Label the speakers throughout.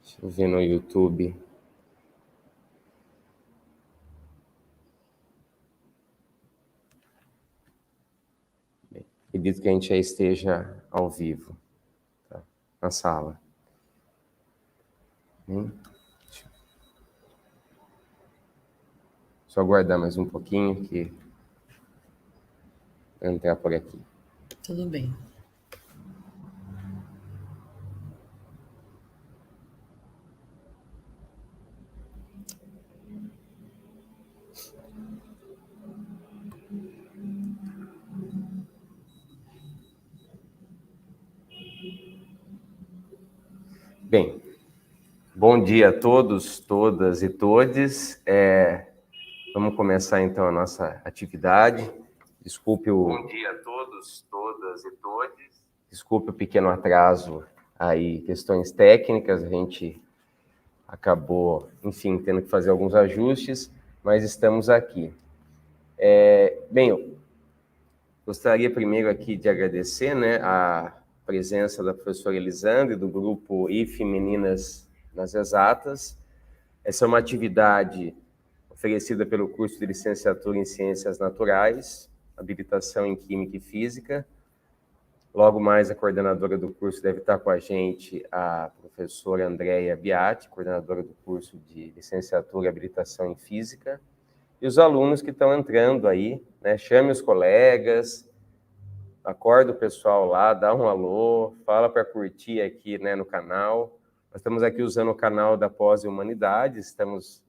Speaker 1: Deixa eu ver no YouTube. Bem, acredito que a gente já esteja ao vivo, tá? Na sala. Só aguardar mais um pouquinho que eu entrar por aqui.
Speaker 2: Tudo bem.
Speaker 1: Bem, bom dia a todos, todas e todes. Vamos começar então a nossa atividade. Desculpe o... Bom dia a todos, todas e todes. Desculpe o pequeno atraso aí, questões técnicas, a gente acabou, enfim, tendo que fazer alguns ajustes, mas estamos aqui. Bem, eu gostaria primeiro aqui de agradecer, né, a presença da professora Elisandra e do grupo IF Meninas nas Exatas. Essa é uma atividade oferecida pelo curso de licenciatura em Ciências Naturais, habilitação em Química e Física. Logo mais, a coordenadora do curso deve estar com a gente, a professora Andréia Biatti, coordenadora do curso de licenciatura e habilitação em Física. E os alunos que estão entrando aí, né, chame os colegas, acorda o pessoal lá, dá um alô, fala para curtir aqui, né, no canal. Nós estamos aqui usando o canal da Pós-Humanidades, estamos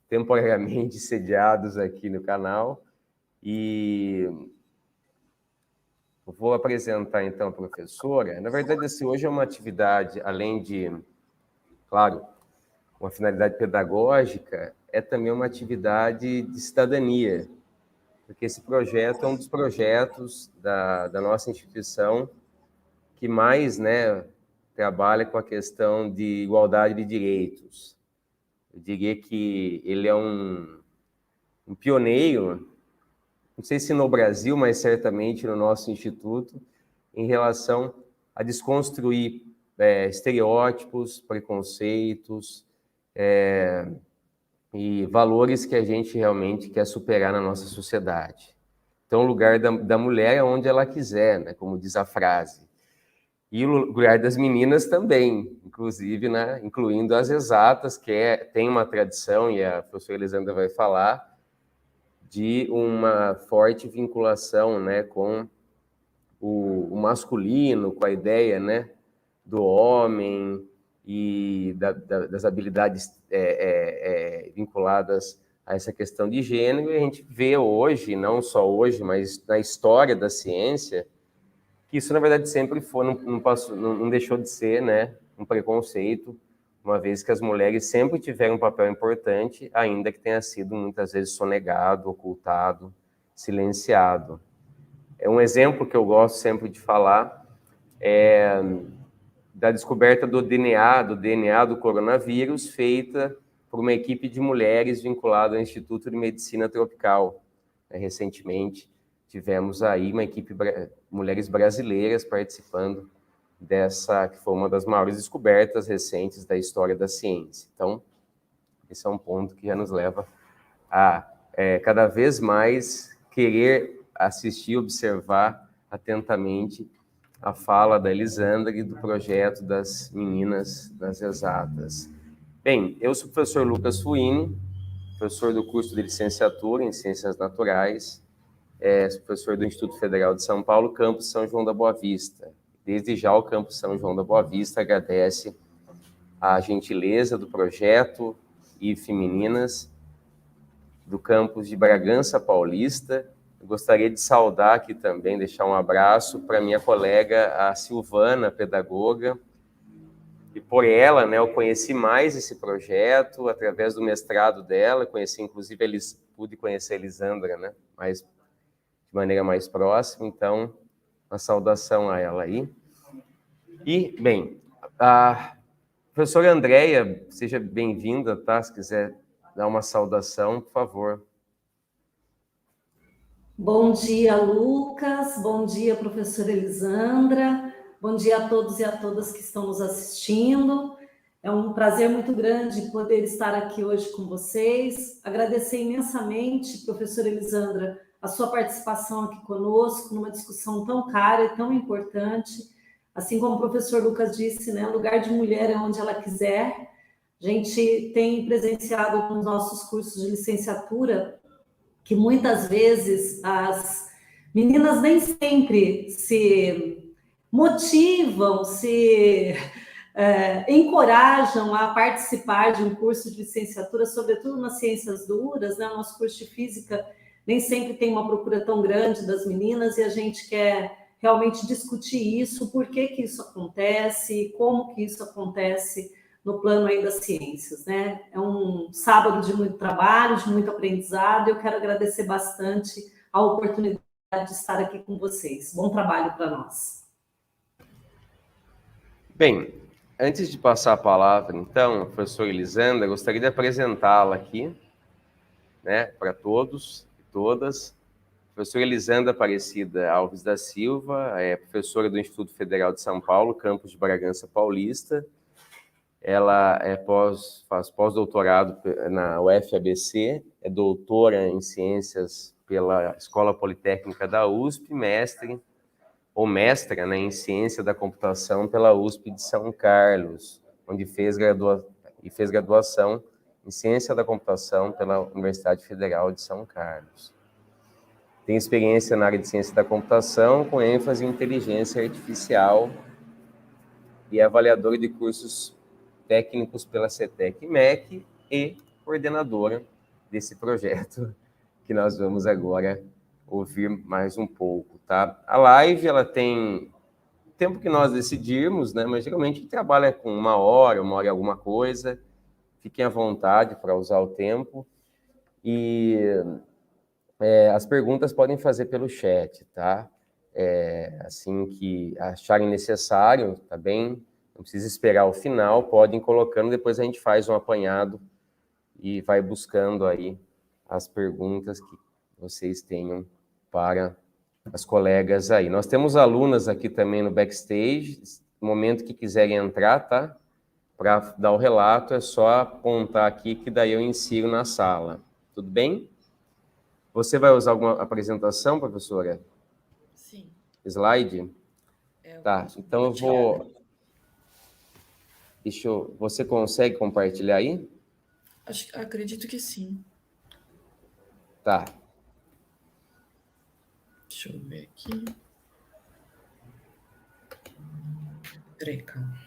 Speaker 1: temporariamente sediados aqui no canal. E vou apresentar, então, a professora. Na verdade, assim, hoje é uma atividade, além de, claro, uma finalidade pedagógica, é também uma atividade de cidadania, porque esse projeto é um dos projetos da nossa instituição que mais, né, trabalha com a questão de igualdade de direitos. Eu diria que ele é um pioneiro, não sei se no Brasil, mas certamente no nosso instituto, em relação a desconstruir estereótipos, preconceitos e valores que a gente realmente quer superar na nossa sociedade. Então, o lugar da mulher é onde ela quiser, né, como diz a frase. E o lugar das meninas também, inclusive, né, incluindo as exatas, que tem uma tradição, e a professora Elisandra vai falar, de uma forte vinculação, né, com o masculino, com a ideia, né, do homem e das habilidades vinculadas a essa questão de gênero. E a gente vê hoje, não só hoje, mas na história da ciência, que isso, na verdade, sempre foi, não deixou de ser, né, um preconceito, uma vez que as mulheres sempre tiveram um papel importante, ainda que tenha sido muitas vezes sonegado, ocultado, silenciado. Um exemplo que eu gosto sempre de falar é da descoberta do DNA do coronavírus, feita por uma equipe de mulheres vinculada ao Instituto de Medicina Tropical. Recentemente, tivemos aí uma equipe de mulheres brasileiras participando dessa, que foi uma das maiores descobertas recentes da história da ciência. Então, esse é um ponto que já nos leva a cada vez mais querer assistir, observar atentamente a fala da Elisandra e do projeto das meninas das exatas. Bem, eu sou o professor Lucas Fuini, professor do curso de licenciatura em Ciências Naturais, sou professor do Instituto Federal de São Paulo, campus São João da Boa Vista. Desde já o campus São João da Boa Vista agradece a gentileza do projeto IF Meninas, do campus de Bragança Paulista. Eu gostaria de saudar aqui também, deixar um abraço para minha colega, a Silvana, pedagoga, e por ela, né, eu conheci mais esse projeto, através do mestrado dela, conheci, inclusive, pude conhecer a Elisandra, né, mas de maneira mais próxima, então, uma saudação a ela aí. E, bem, a professora Andréia, seja bem-vinda, tá? Se quiser dar uma saudação, por favor.
Speaker 3: Bom dia, Lucas. Bom dia, professora Elisandra. Bom dia a todos e a todas que estão nos assistindo. É um prazer muito grande poder estar aqui hoje com vocês. Agradecer imensamente, professora Elisandra, a sua participação aqui conosco, numa discussão tão cara e tão importante. Assim como o professor Lucas disse, né, lugar de mulher é onde ela quiser. A gente tem presenciado nos nossos cursos de licenciatura que muitas vezes as meninas nem sempre se motivam, se encorajam a participar de um curso de licenciatura, sobretudo nas ciências duras, né? O nosso curso de física nem sempre tem uma procura tão grande das meninas, e a gente quer realmente discutir isso, por que que isso acontece, como que isso acontece no plano aí das ciências, né? É um sábado de muito trabalho, de muito aprendizado, e eu quero agradecer bastante a oportunidade de estar aqui com vocês. Bom trabalho para nós.
Speaker 1: Bem, antes de passar a palavra, então, professora Elisandra, gostaria de apresentá-la aqui, né, para todos e todas. Professora Elisandra Aparecida Alves da Silva é professora do Instituto Federal de São Paulo, campus de Bragança Paulista. Ela faz pós-doutorado na UFABC, é doutora em ciências pela Escola Politécnica da USP, mestre ou mestra, né, em ciência da computação pela USP de São Carlos, onde fez graduação em ciência da computação pela Universidade Federal de São Carlos. Tem experiência na área de ciência da computação, com ênfase em inteligência artificial, e é avaliadora de cursos técnicos pela CETEC-MEC e coordenadora desse projeto que nós vamos agora ouvir mais um pouco, tá? A live, ela tem o tempo que nós decidirmos, né? Mas geralmente a gente trabalha com uma hora e alguma coisa. Fiquem à vontade para usar o tempo. E as perguntas podem fazer pelo chat, tá? Assim que acharem necessário, tá bem? Não precisa esperar o final, podem ir colocando, depois a gente faz um apanhado e vai buscando aí as perguntas que vocês tenham para as colegas aí. Nós temos alunas aqui também no backstage, no momento que quiserem entrar, tá? Para dar o relato, é só apontar aqui que daí eu insiro na sala. Tudo bem? Você vai usar alguma apresentação, professora?
Speaker 2: Sim.
Speaker 1: Slide? Tá, então eu vou... Você consegue compartilhar aí?
Speaker 2: Acredito que sim.
Speaker 1: Tá.
Speaker 2: Deixa eu ver aqui. Peraí, calma.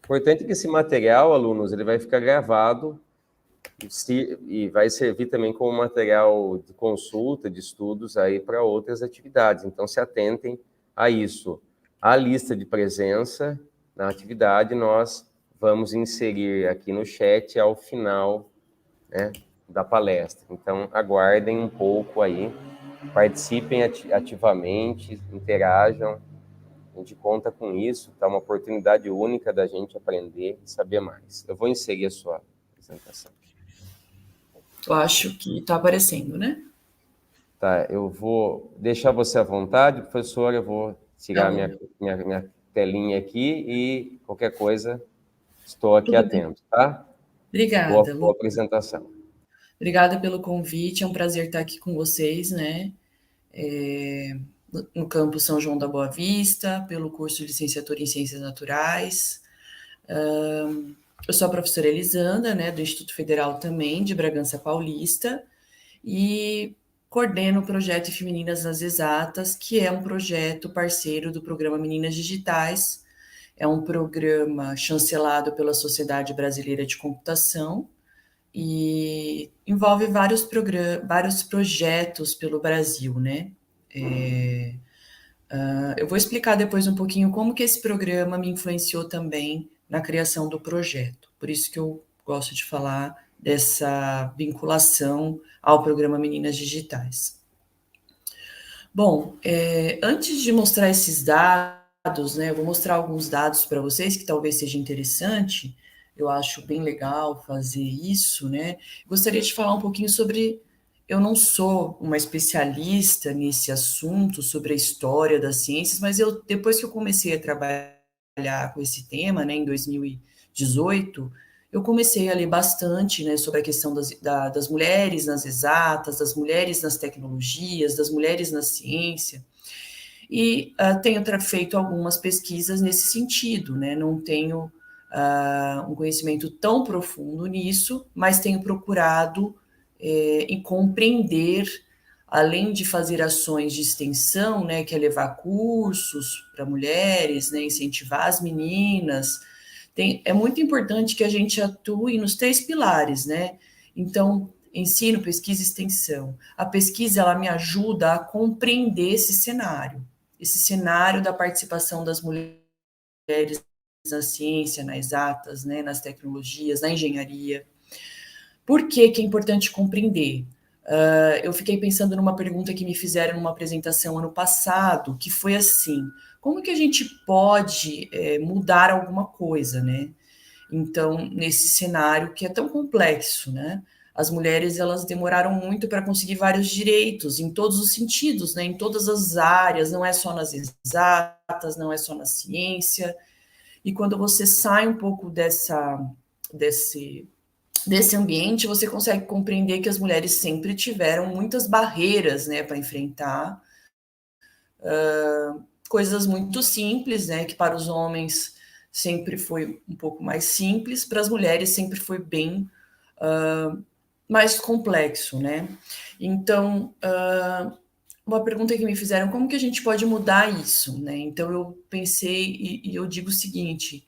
Speaker 1: Importante que esse material, alunos, ele vai ficar gravado e vai servir também como material de consulta, de estudos aí para outras atividades. Então, se atentem a isso. A lista de presença na atividade nós vamos inserir aqui no chat ao final, né, da palestra. Então, aguardem um pouco aí, participem ativamente, interajam. A gente conta com isso, tá? Uma oportunidade única da gente aprender e saber mais. Eu vou inserir a sua apresentação.
Speaker 2: Eu acho que está aparecendo, né?
Speaker 1: Tá, eu vou deixar você à vontade, professora, eu vou tirar minha telinha aqui e qualquer coisa estou aqui atento, tá?
Speaker 2: Obrigada.
Speaker 1: Boa apresentação.
Speaker 2: Obrigada pelo convite, é um prazer estar aqui com vocês, né? No campus São João da Boa Vista, pelo curso de licenciatura em Ciências Naturais. Eu sou a professora Elisandra, né, do Instituto Federal também, de Bragança Paulista, e coordeno o projeto Femininas nas Exatas, que é um projeto parceiro do programa Meninas Digitais. É um programa chancelado pela Sociedade Brasileira de Computação e envolve vários projetos pelo Brasil, né? Eu vou explicar depois um pouquinho como que esse programa me influenciou também na criação do projeto. Por isso que eu gosto de falar dessa vinculação ao programa Meninas Digitais. Bom, antes de mostrar esses dados, né, eu vou mostrar alguns dados para vocês que talvez seja interessante. Eu acho bem legal fazer isso, né? Gostaria de falar um pouquinho sobre... Eu não sou uma especialista nesse assunto, sobre a história das ciências, mas depois que eu comecei a trabalhar com esse tema, né, em 2018, eu comecei a ler bastante, né, sobre a questão das mulheres nas exatas, das mulheres nas tecnologias, das mulheres na ciência, e tenho feito algumas pesquisas nesse sentido, né, não tenho um conhecimento tão profundo nisso, mas tenho procurado em compreender, além de fazer ações de extensão, né, que é levar cursos para mulheres, né, incentivar as meninas. É muito importante que a gente atue nos 3 pilares, né? Então, ensino, pesquisa e extensão. A pesquisa, ela me ajuda a compreender esse cenário da participação das mulheres na ciência, nas exatas, né, nas tecnologias, na engenharia. Por que é importante compreender? Eu fiquei pensando numa pergunta que me fizeram numa apresentação ano passado, que foi assim: como que a gente pode mudar alguma coisa, né? Então, nesse cenário que é tão complexo, né? As mulheres, elas demoraram muito para conseguir vários direitos, em todos os sentidos, né? Em todas as áreas, não é só nas exatas, não é só na ciência. E quando você sai um pouco desse ambiente, você consegue compreender que as mulheres sempre tiveram muitas barreiras, né, para enfrentar, coisas muito simples, né, que para os homens sempre foi um pouco mais simples, para as mulheres sempre foi bem mais complexo, né? Então, uma pergunta que me fizeram: como que a gente pode mudar isso, né? Então eu pensei e eu digo o seguinte: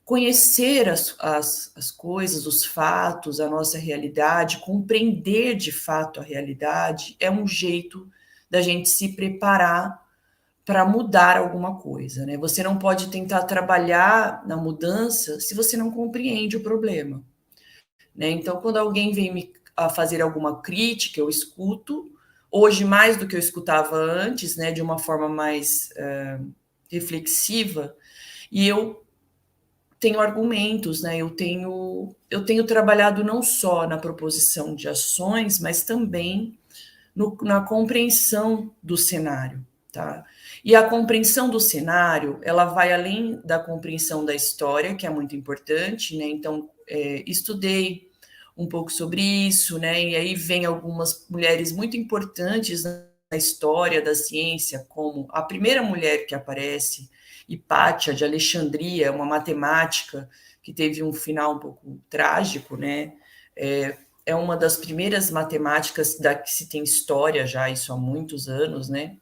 Speaker 2: conhecer as coisas, os fatos, a nossa realidade, compreender de fato a realidade é um jeito da gente se preparar para mudar alguma coisa, né? Você não pode tentar trabalhar na mudança se você não compreende o problema, né? Então, quando alguém vem me fazer alguma crítica, eu escuto, hoje mais do que eu escutava antes, né? De uma forma mais reflexiva, e eu tenho argumentos, né? Eu tenho trabalhado não só na proposição de ações, mas também na compreensão do cenário, tá? E a compreensão do cenário, ela vai além da compreensão da história, que é muito importante, né? Então, estudei um pouco sobre isso, né? E aí vem algumas mulheres muito importantes na história da ciência, como a primeira mulher que aparece, Hipátia de Alexandria, uma matemática que teve um final um pouco trágico, né? É uma das primeiras matemáticas da que se tem história já, isso há muitos anos, né?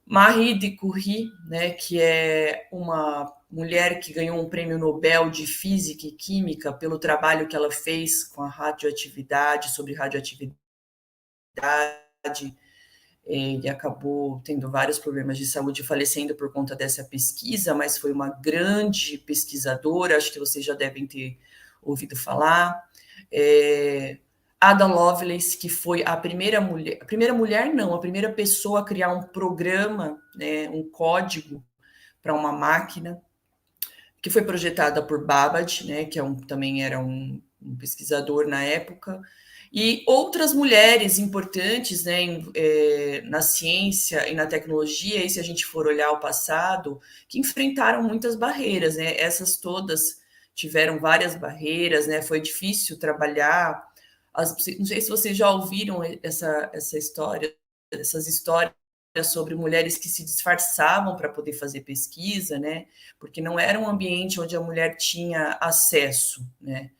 Speaker 2: Marie de Curie, né, que é uma mulher que ganhou um prêmio Nobel de Física e Química pelo trabalho que ela fez com a radioatividade, sobre radioatividade, e acabou tendo vários problemas de saúde, falecendo por conta dessa pesquisa, mas foi uma grande pesquisadora, acho que vocês já devem ter ouvido falar. Ada Lovelace, que foi a primeira pessoa a criar um programa, né, um código para uma máquina, que foi projetada por Babbage, né, que também era um pesquisador na época, e outras mulheres importantes, né, na ciência e na tecnologia, e se a gente for olhar o passado, que enfrentaram muitas barreiras, né, essas todas tiveram várias barreiras, né, foi difícil trabalhar. Não sei se vocês já ouviram essa história, essas histórias sobre mulheres que se disfarçavam para poder fazer pesquisa, né, porque não era um ambiente onde a mulher tinha acesso, né.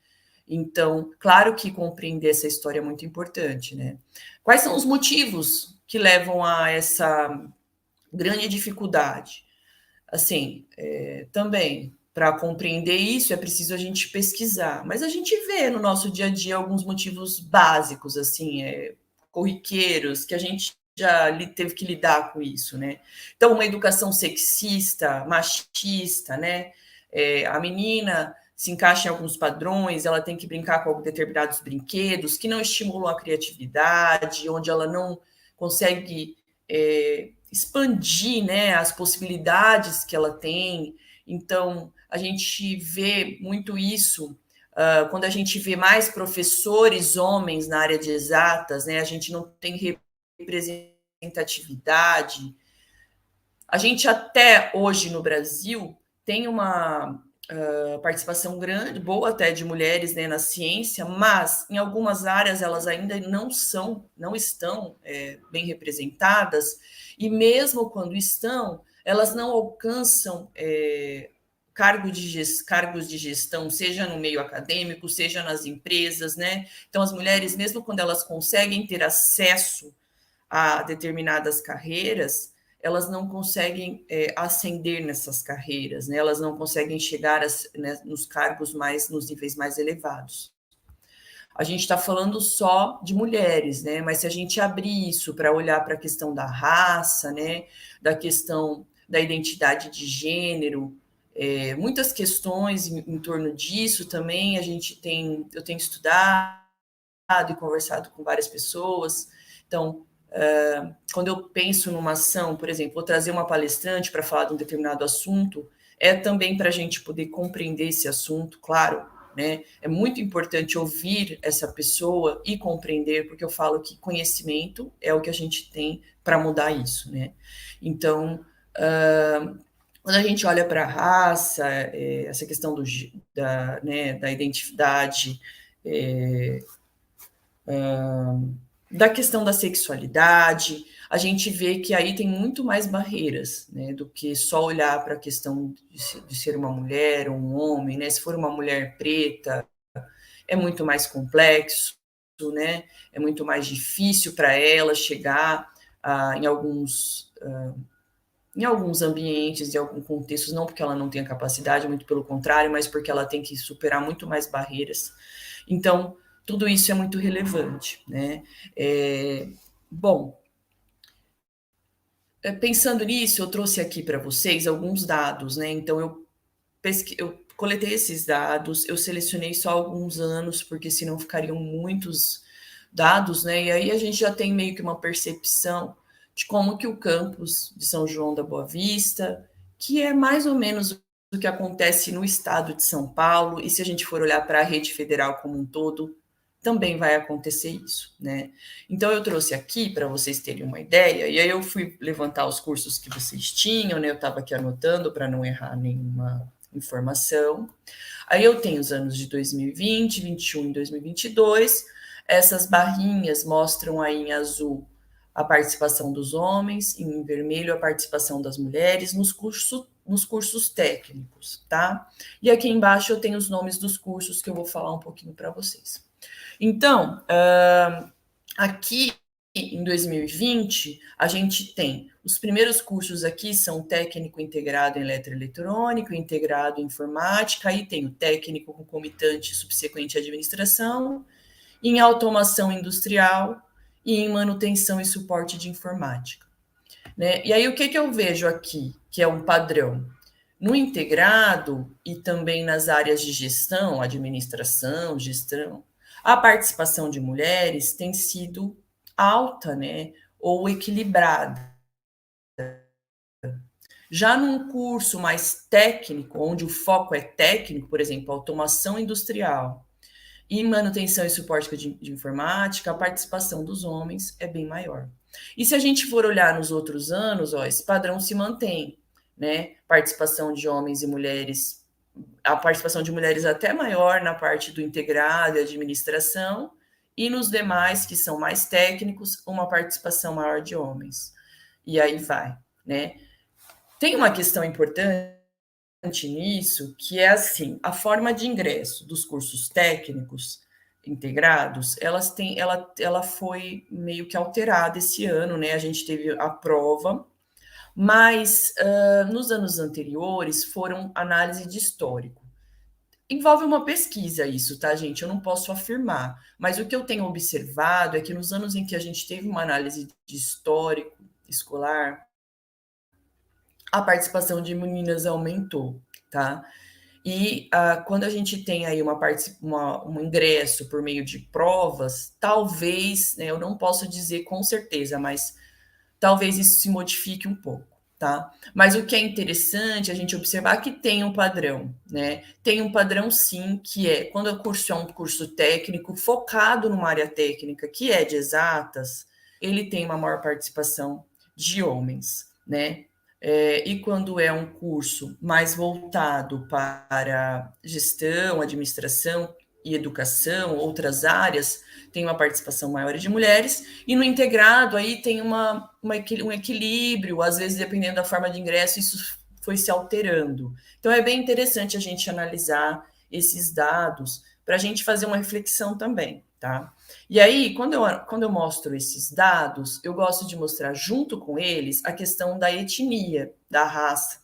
Speaker 2: Então, claro que compreender essa história é muito importante, né? Quais são os motivos que levam a essa grande dificuldade? Assim, também, para compreender isso, é preciso a gente pesquisar. Mas a gente vê no nosso dia a dia alguns motivos básicos, assim, corriqueiros, que a gente já teve que lidar com isso, né? Então, uma educação sexista, machista, né? A menina se encaixa em alguns padrões, ela tem que brincar com determinados brinquedos que não estimulam a criatividade, onde ela não consegue expandir, né, as possibilidades que ela tem. Então, a gente vê muito isso quando a gente vê mais professores homens na área de exatas, né, a gente não tem representatividade. A gente até hoje no Brasil tem uma participação grande, boa até, de mulheres, né, na ciência, mas em algumas áreas elas ainda não estão bem representadas, e mesmo quando estão, elas não alcançam cargos de gestão, seja no meio acadêmico, seja nas empresas, né? Então, as mulheres, mesmo quando elas conseguem ter acesso a determinadas carreiras, elas não conseguem ascender nessas carreiras, né? Elas não conseguem chegar nos cargos nos níveis mais elevados. A gente está falando só de mulheres, né? Mas se a gente abrir isso para olhar para a questão da raça, né? Da questão da identidade de gênero, muitas questões em torno disso também eu tenho estudado e conversado com várias pessoas. Então, quando eu penso numa ação, por exemplo, vou trazer uma palestrante para falar de um determinado assunto, também para a gente poder compreender esse assunto, claro, né? É muito importante ouvir essa pessoa e compreender, porque eu falo que conhecimento é o que a gente tem para mudar isso, né? Então, quando a gente olha para a raça, essa questão da identidade, da questão da sexualidade, a gente vê que aí tem muito mais barreiras, né, do que só olhar para a questão de ser uma mulher ou um homem, né? Se for uma mulher preta, é muito mais complexo, né? É muito mais difícil para ela chegar em alguns ambientes, em alguns contextos, não porque ela não tenha capacidade, muito pelo contrário, mas porque ela tem que superar muito mais barreiras. Então, tudo isso é muito relevante, né? Bom, pensando nisso, eu trouxe aqui para vocês alguns dados, né? Então, eu coletei esses dados, eu selecionei só alguns anos, porque senão ficariam muitos dados, né? E aí a gente já tem meio que uma percepção de como que o campus de São João da Boa Vista, que é mais ou menos o que acontece no estado de São Paulo, e se a gente for olhar para a rede federal como um todo, também vai acontecer isso, né? Então, eu trouxe aqui para vocês terem uma ideia, e aí eu fui levantar os cursos que vocês tinham, né? Eu estava aqui anotando para não errar nenhuma informação. Aí eu tenho os anos de 2020, 2021 e 2022. Essas barrinhas mostram aí em azul a participação dos homens, em vermelho a participação das mulheres nos cursos técnicos, tá? E aqui embaixo eu tenho os nomes dos cursos que eu vou falar um pouquinho para vocês. Então, aqui em 2020, a gente tem os primeiros cursos aqui são técnico integrado em eletroeletrônico, integrado em informática, aí tem o técnico concomitante subsequente à administração, em automação industrial e em manutenção e suporte de informática, né? E aí o que eu vejo aqui, que é um padrão? No integrado e também nas áreas de gestão, administração, gestão, a participação de mulheres tem sido alta, né? Ou equilibrada. Já num curso mais técnico, onde o foco é técnico, por exemplo, automação industrial e manutenção e suporte de informática, a participação dos homens é bem maior. E se a gente for olhar nos outros anos, esse padrão se mantém, né? Participação de homens e mulheres, a participação de mulheres até maior na parte do integrado e administração, e nos demais, que são mais técnicos, uma participação maior de homens. E aí vai, né? Tem uma questão importante nisso, que é assim, a forma de ingresso dos cursos técnicos integrados, ela foi meio que alterada esse ano, né? A gente teve a prova, mas nos anos anteriores foram análise de histórico. Envolve uma pesquisa isso, tá, gente? Eu não posso afirmar, mas o que eu tenho observado é que nos anos em que a gente teve uma análise de histórico escolar, a participação de meninas aumentou, tá? E quando a gente tem aí um ingresso por meio de provas, talvez, né, eu não posso dizer com certeza, mas talvez isso se modifique um pouco, tá? Mas o que é interessante a gente observar que tem um padrão, né? Tem um padrão sim, que é quando o curso é um curso técnico focado numa área técnica que é de exatas, ele tem uma maior participação de homens, né? E quando é um curso mais voltado para gestão, administração e educação, outras áreas, tem uma participação maior de mulheres, e no integrado aí tem um equilíbrio, às vezes, dependendo da forma de ingresso, isso foi se alterando. Então, é bem interessante a gente analisar esses dados para a gente fazer uma reflexão também, tá? E aí, quando eu mostro esses dados, eu gosto de mostrar junto com eles a questão da etnia, da raça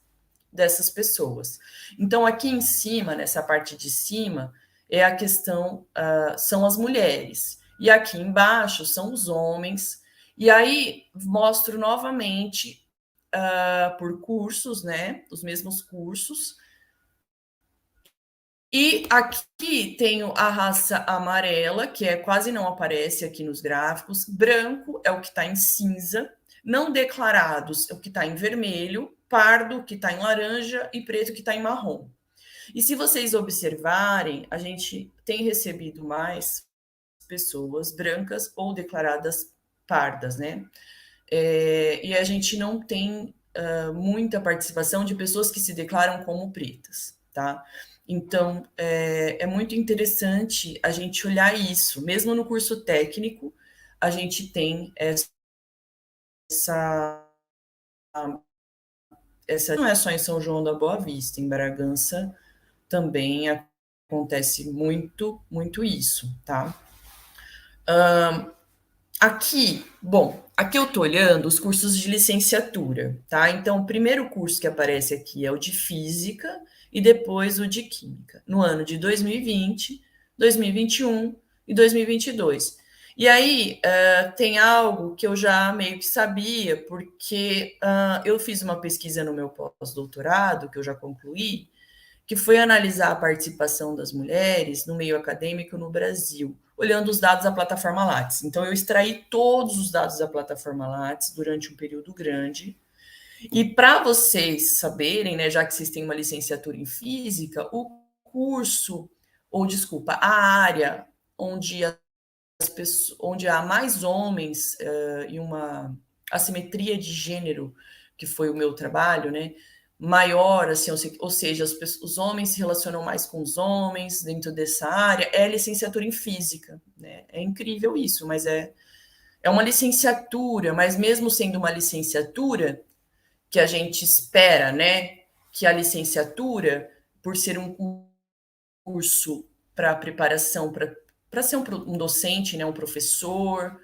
Speaker 2: dessas pessoas. Então, aqui em cima, nessa parte de cima, é a questão, são as mulheres. E aqui embaixo são os homens. E aí, mostro novamente por cursos, né? Os mesmos cursos. E aqui tenho a raça amarela, que quase não aparece aqui nos gráficos. Branco é o que está em cinza. Não declarados é o que está em vermelho. Pardo, que está em laranja. E preto, que está em marrom. E se vocês observarem, a gente tem recebido mais pessoas brancas ou declaradas pardas, né? E a gente não tem muita participação de pessoas que se declaram como pretas, tá? Então, é muito interessante a gente olhar isso. Mesmo no curso técnico, a gente tem essa não é só em São João da Boa Vista, em Bragança também acontece muito, muito isso, tá? Aqui eu estou olhando os cursos de licenciatura, tá? Então, o primeiro curso que aparece aqui é o de Física e depois o de Química, no ano de 2020, 2021 e 2022. E aí, tem algo que eu já meio que sabia, porque eu fiz uma pesquisa no meu pós-doutorado, que eu já concluí, que foi analisar a participação das mulheres no meio acadêmico no Brasil, olhando os dados da plataforma Lattes. Então, eu extraí todos os dados da plataforma Lattes durante um período grande. E para vocês saberem, né, já que vocês têm uma licenciatura em física, o curso, a área onde onde há mais homens e uma assimetria de gênero, que foi o meu trabalho, né? Maior, assim, ou seja, os homens se relacionam mais com os homens dentro dessa área, é licenciatura em física, né? É incrível isso, mas é uma licenciatura, mas mesmo sendo uma licenciatura, que a gente espera, né, que a licenciatura, por ser um curso para preparação para ser um docente, né, um professor,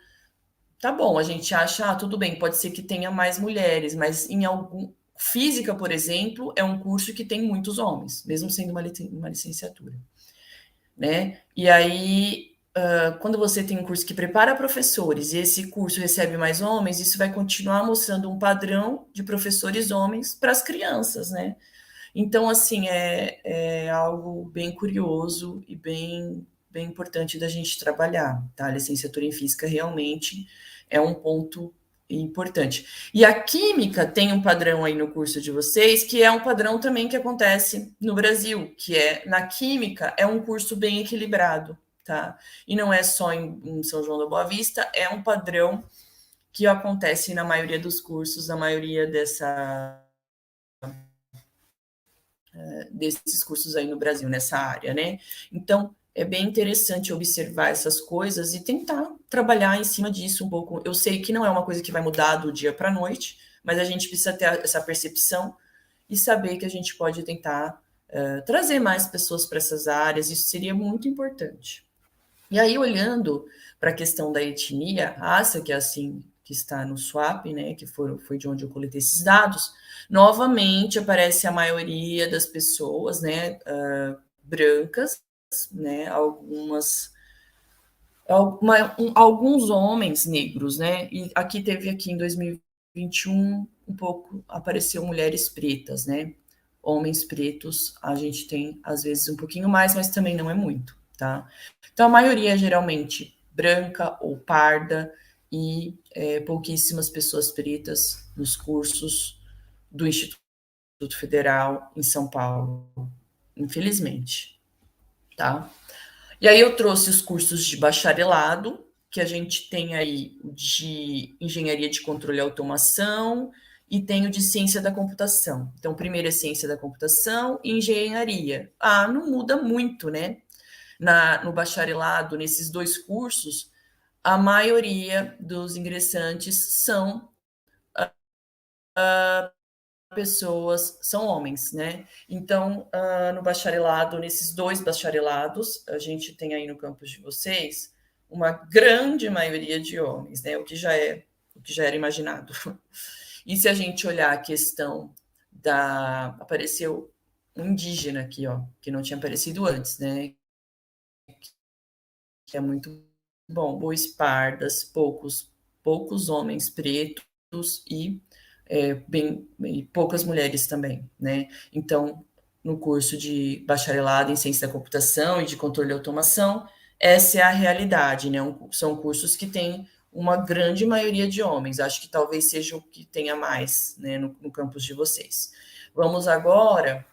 Speaker 2: tá bom, a gente acha, tudo bem, pode ser que tenha mais mulheres, mas física, por exemplo, é um curso que tem muitos homens, mesmo sendo uma licenciatura, né? E aí, quando você tem um curso que prepara professores e esse curso recebe mais homens, isso vai continuar mostrando um padrão de professores homens para as crianças, né? Então, assim, é algo bem curioso e bem importante da gente trabalhar, tá? A licenciatura em física realmente é um ponto importante. E a química tem um padrão aí no curso de vocês, que é um padrão também que acontece no Brasil, que na química é um curso bem equilibrado, tá? E não é só em São João da Boa Vista, é um padrão que acontece na maioria dos cursos, na maioria desses cursos aí no Brasil, nessa área, né? Então, é bem interessante observar essas coisas e tentar trabalhar em cima disso um pouco. Eu sei que não é uma coisa que vai mudar do dia para a noite, mas a gente precisa ter essa percepção e saber que a gente pode tentar trazer mais pessoas para essas áreas, isso seria muito importante. E aí, olhando para a questão da etnia, raça, que é assim que está no SWAP, né, que foi de onde eu coletei esses dados, novamente aparece a maioria das pessoas, né, brancas, né, alguns homens negros, né, e aqui em 2021 um pouco apareceu mulheres pretas, né, homens pretos a gente tem às vezes um pouquinho mais, mas também não é muito, tá? Então a maioria é geralmente branca ou parda e pouquíssimas pessoas pretas nos cursos do Instituto Federal em São Paulo, infelizmente, tá? E aí eu trouxe os cursos de bacharelado, que a gente tem aí de engenharia de controle e automação e tem o de ciência da computação. Então, primeiro é ciência da computação e engenharia. Não muda muito, né? No bacharelado, nesses dois cursos, a maioria dos ingressantes são pessoas, são homens, né? Então, no bacharelado, nesses dois bacharelados, a gente tem aí no campus de vocês uma grande maioria de homens, né? O que já era imaginado. E se a gente olhar a questão apareceu um indígena aqui, ó, que não tinha aparecido antes, né? Que é muito bom. Bois pardas, poucos homens pretos e poucas mulheres também, né? Então, no curso de bacharelado em ciência da computação e de controle de automação, essa é a realidade, né? São cursos que têm uma grande maioria de homens. Acho que talvez seja o que tenha mais, né, no campus de vocês. Vamos agora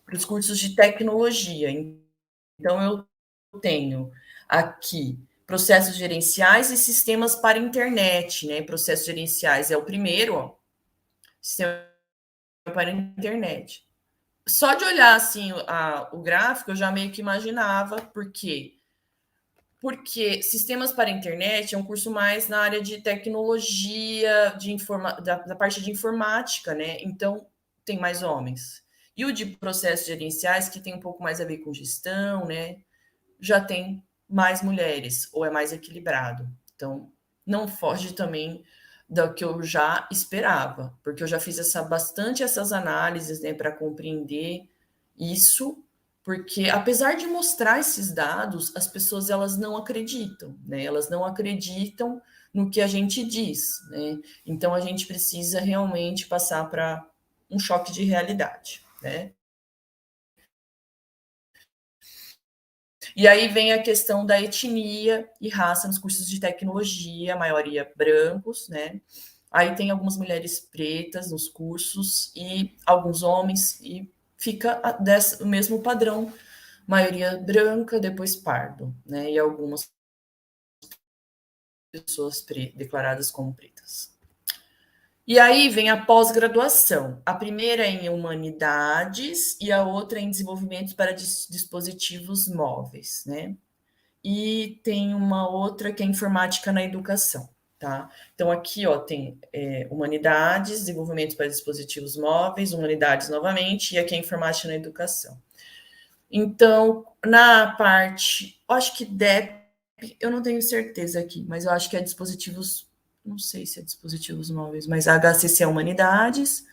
Speaker 2: para os cursos de tecnologia. Então, eu tenho aqui processos gerenciais e sistemas para internet, né? Processos gerenciais é o primeiro, ó, sistema para internet. Só de olhar assim o gráfico, eu já meio que imaginava por quê. Porque sistemas para internet é um curso mais na área de tecnologia, da parte de informática, né? Então, tem mais homens. E o de processos gerenciais, que tem um pouco mais a ver com gestão, né? Já tem mais mulheres, ou é mais equilibrado. Então, não foge também do que eu já esperava, porque eu já fiz bastante essas análises, né, para compreender isso, porque apesar de mostrar esses dados, as pessoas elas não acreditam, né? Elas não acreditam no que a gente diz, né? Então a gente precisa realmente passar para um choque de realidade, né? E aí vem a questão da etnia e raça nos cursos de tecnologia, a maioria brancos, né? Aí tem algumas mulheres pretas nos cursos e alguns homens, e fica o mesmo padrão, maioria branca, depois pardo, né? E algumas pessoas declaradas como pretas. E aí vem a pós-graduação. A primeira é em humanidades e a outra é em desenvolvimento para dispositivos móveis, né? E tem uma outra que é informática na educação, tá? Então aqui, ó, tem humanidades, desenvolvimento para dispositivos móveis, humanidades novamente, e aqui é informática na educação. Então, na parte, eu acho que DEP, eu não tenho certeza aqui, mas eu acho que é dispositivos, não sei se é dispositivos móveis, mas HCC é Humanidades,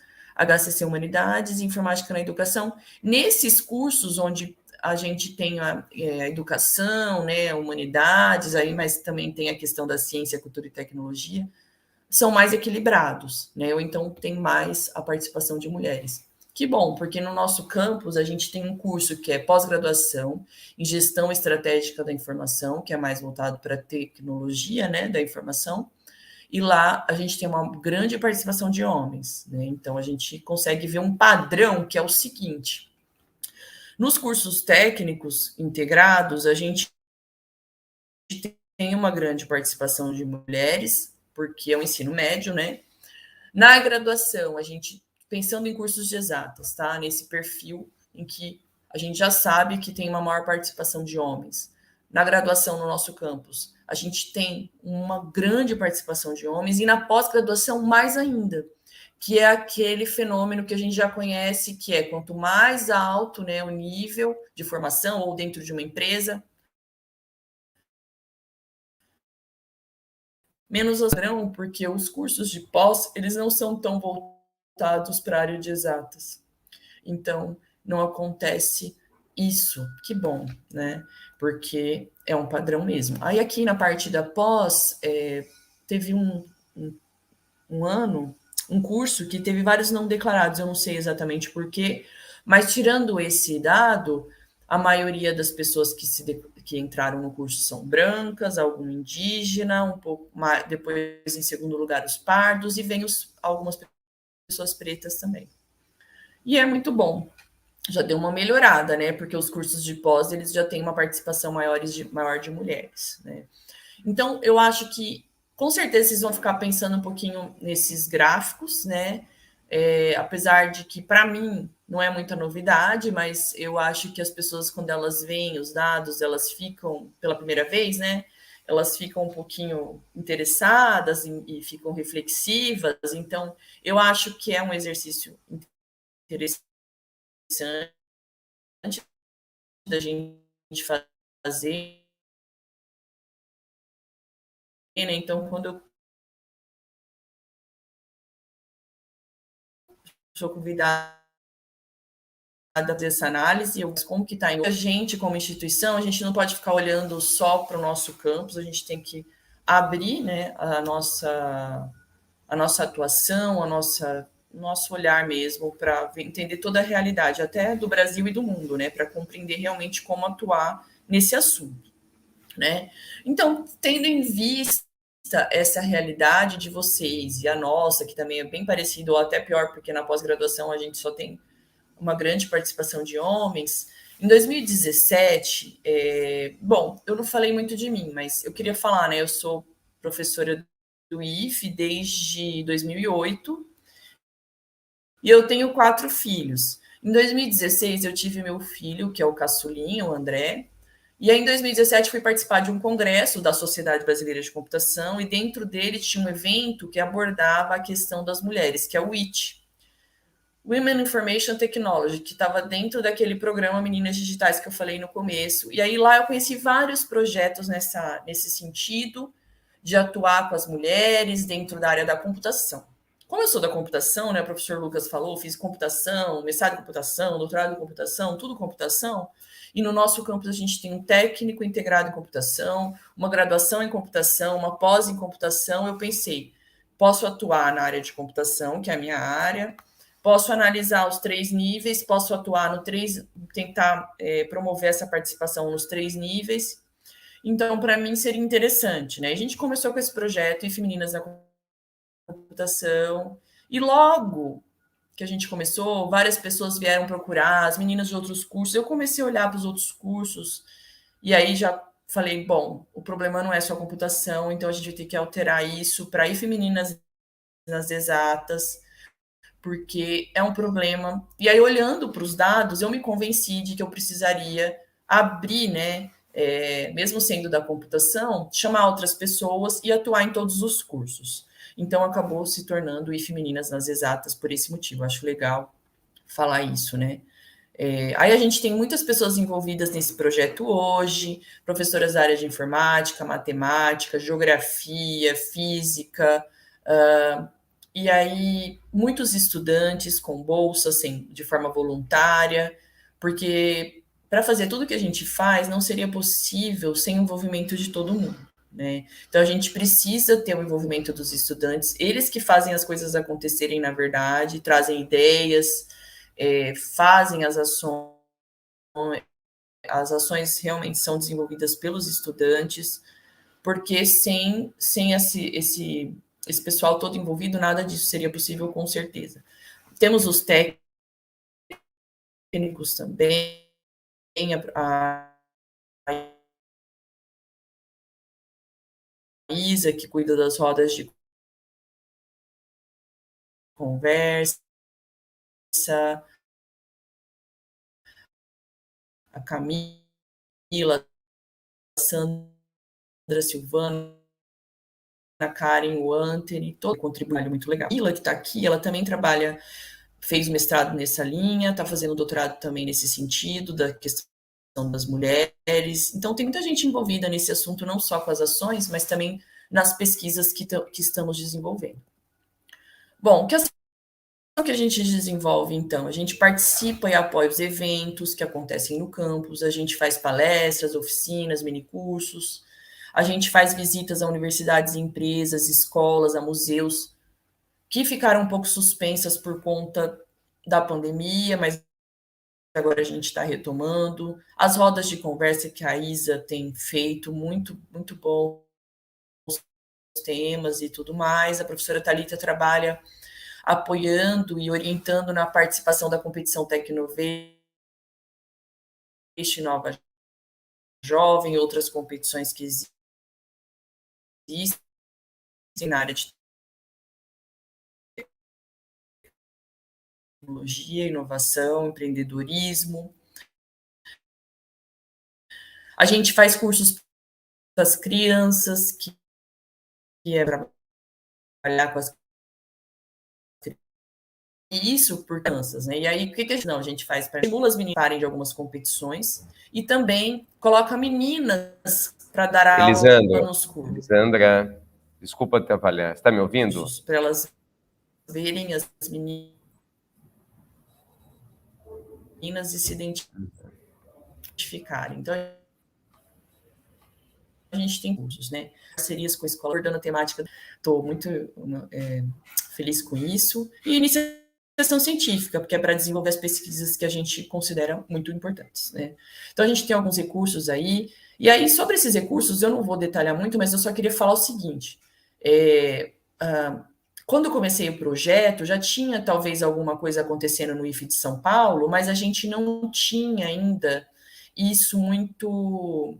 Speaker 2: Informática na Educação. Nesses cursos onde a gente tem a educação, né, humanidades, aí, mas também tem a questão da ciência, cultura e tecnologia, são mais equilibrados, né? Ou então tem mais a participação de mulheres. Que bom, porque no nosso campus a gente tem um curso que é pós-graduação em gestão estratégica da informação, que é mais voltado para a tecnologia, né, da informação, e lá a gente tem uma grande participação de homens, né? Então a gente consegue ver um padrão que é o seguinte: nos cursos técnicos integrados, a gente tem uma grande participação de mulheres, porque é o ensino médio, né? Na graduação, a gente, pensando em cursos de exatas, tá? Nesse perfil em que a gente já sabe que tem uma maior participação de homens. Na graduação, no nosso campus, a gente tem uma grande participação de homens, e na pós-graduação, mais ainda, que é aquele fenômeno que a gente já conhece, que é quanto mais alto, né, o nível de formação ou dentro de uma empresa, menos padrão, porque os cursos de pós, eles não são tão voltados para a área de exatas. Então, não acontece isso. Que bom, né? Porque é um padrão mesmo. Aí aqui na parte da pós, teve um ano, um curso que teve vários não declarados, eu não sei exatamente por quê, mas tirando esse dado, a maioria das pessoas que entraram no curso são brancas, algum indígena, um pouco mais, depois em segundo lugar os pardos, e vem algumas pessoas pretas também. E é muito bom, já deu uma melhorada, né? Porque os cursos de pós, eles já têm uma participação maior de mulheres, né? Então, eu acho que, com certeza, vocês vão ficar pensando um pouquinho nesses gráficos, né? apesar de que, para mim, não é muita novidade, mas eu acho que as pessoas, quando elas veem os dados, elas ficam, pela primeira vez, né? Elas ficam um pouquinho interessadas e ficam reflexivas. Então, eu acho que é um exercício interessante da gente fazer, né? Então, quando eu sou convidada a fazer essa análise, eu como que está a gente como instituição, a gente não pode ficar olhando só para o nosso campus, a gente tem que abrir, né, a nossa atuação, nosso olhar mesmo para entender toda a realidade, até do Brasil e do mundo, né, para compreender realmente como atuar nesse assunto, né? Então, tendo em vista essa realidade de vocês e a nossa, que também é bem parecido ou até pior, porque na pós-graduação a gente só tem uma grande participação de homens. Em 2017, bom, eu não falei muito de mim, mas eu queria falar, né? Eu sou professora do IFE desde 2008 e eu tenho 4 filhos. Em 2016, eu tive meu filho, que é o caçulinho, o André, e aí em 2017 fui participar de um congresso da Sociedade Brasileira de Computação e dentro dele tinha um evento que abordava a questão das mulheres, que é o WIT, Women Information Technology, que estava dentro daquele programa Meninas Digitais que eu falei no começo. E aí lá eu conheci vários projetos nesse sentido, de atuar com as mulheres dentro da área da computação. Como eu sou da computação, né, o professor Lucas falou, fiz computação, mestrado em computação, doutorado em computação, tudo computação, e no nosso campus a gente tem um técnico integrado em computação, uma graduação em computação, uma pós em computação. Eu pensei, posso atuar na área de computação, que é a minha área, posso analisar os 3 níveis, posso atuar no 3, tentar promover essa participação nos 3 níveis. Então, para mim, seria interessante, né? A gente começou com esse projeto, IFE Meninas na Computação, e logo que a gente começou, várias pessoas vieram procurar, as meninas de outros cursos, eu comecei a olhar para os outros cursos, e aí já falei, bom, o problema não é só a computação, então a gente vai ter que alterar isso para IFE Meninas nas exatas, porque é um problema. E aí, olhando para os dados, eu me convenci de que eu precisaria abrir, né, mesmo sendo da computação, chamar outras pessoas e atuar em todos os cursos. Então, acabou se tornando o IFE Meninas nas Exatas por esse motivo. Acho legal falar isso, né? Aí a gente tem muitas pessoas envolvidas nesse projeto hoje, professoras da área de informática, matemática, geografia, física, e aí muitos estudantes com bolsa, assim, de forma voluntária, porque para fazer tudo que a gente faz não seria possível sem o envolvimento de todo mundo, né? Então a gente precisa ter o envolvimento dos estudantes, eles que fazem as coisas acontecerem na verdade, trazem ideias, fazem as ações realmente são desenvolvidas pelos estudantes, porque sem esse pessoal todo envolvido, nada disso seria possível, com certeza. Temos os técnicos também, a Isa, que cuida das rodas de conversa, a Camila, a Sandra Silvana, a Karen, o Antony, todo contribuindo muito legal. A Camila, que está aqui, ela também trabalha, fez mestrado nessa linha, está fazendo doutorado também nesse sentido, da questão das mulheres. Então, tem muita gente envolvida nesse assunto, não só com as ações, mas também nas pesquisas que estamos desenvolvendo. Bom, que a gente desenvolve, então? A gente participa e apoia os eventos que acontecem no campus, a gente faz palestras, oficinas, minicursos, a gente faz visitas a universidades, empresas, escolas, a museus, que ficaram um pouco suspensas por conta da pandemia, mas agora a gente está retomando. As rodas de conversa que a Isa tem feito, muito, muito bons temas e tudo mais. A professora Thalita trabalha apoiando e orientando na participação da competição Tecnovation Nova Jovem, outras competições que existem na área de tecnologia, inovação, empreendedorismo. A gente faz cursos para as crianças, que é trabalhar com as isso por crianças, né? E aí, o que a gente faz? Estimula as meninas a participar de algumas competições e também coloca meninas para dar aula nos cursos.
Speaker 1: Elisandra, desculpa atrapalhar. Você está me ouvindo?
Speaker 2: Para elas verem as meninas e se identificarem. Então, a gente tem cursos, né? Parcerias com a escola, abordando a temática. Estou muito feliz com isso. E iniciação científica, porque é para desenvolver as pesquisas que a gente considera muito importantes, né? Então, a gente tem alguns recursos aí. E aí, sobre esses recursos, eu não vou detalhar muito, mas eu só queria falar o seguinte. Quando eu comecei o projeto, já tinha talvez alguma coisa acontecendo no IFE de São Paulo, mas a gente não tinha ainda isso muito...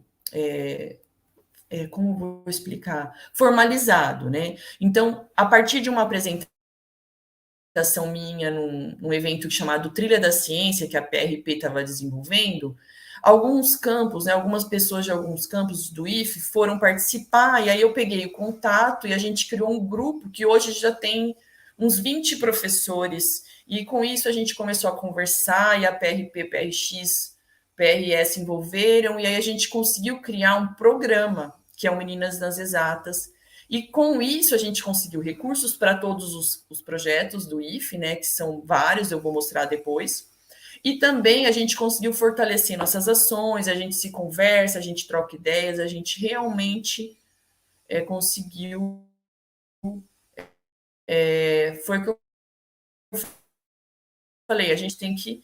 Speaker 2: como vou explicar? Formalizado, né? Então, a partir de uma apresentação minha num evento chamado Trilha da Ciência, que a PRP estava desenvolvendo, alguns campos, né, algumas pessoas de alguns campos do IFE foram participar, e aí eu peguei o contato e a gente criou um grupo que hoje já tem uns 20 professores, e com isso a gente começou a conversar, e a PRP, PRX, PRS envolveram, e aí a gente conseguiu criar um programa, que é o Meninas nas Exatas, e com isso a gente conseguiu recursos para todos os projetos do IFE, né, que são vários, eu vou mostrar depois. E também a gente conseguiu fortalecer nossas ações, a gente se conversa, a gente troca ideias, a gente realmente conseguiu... foi o que eu falei, a gente tem que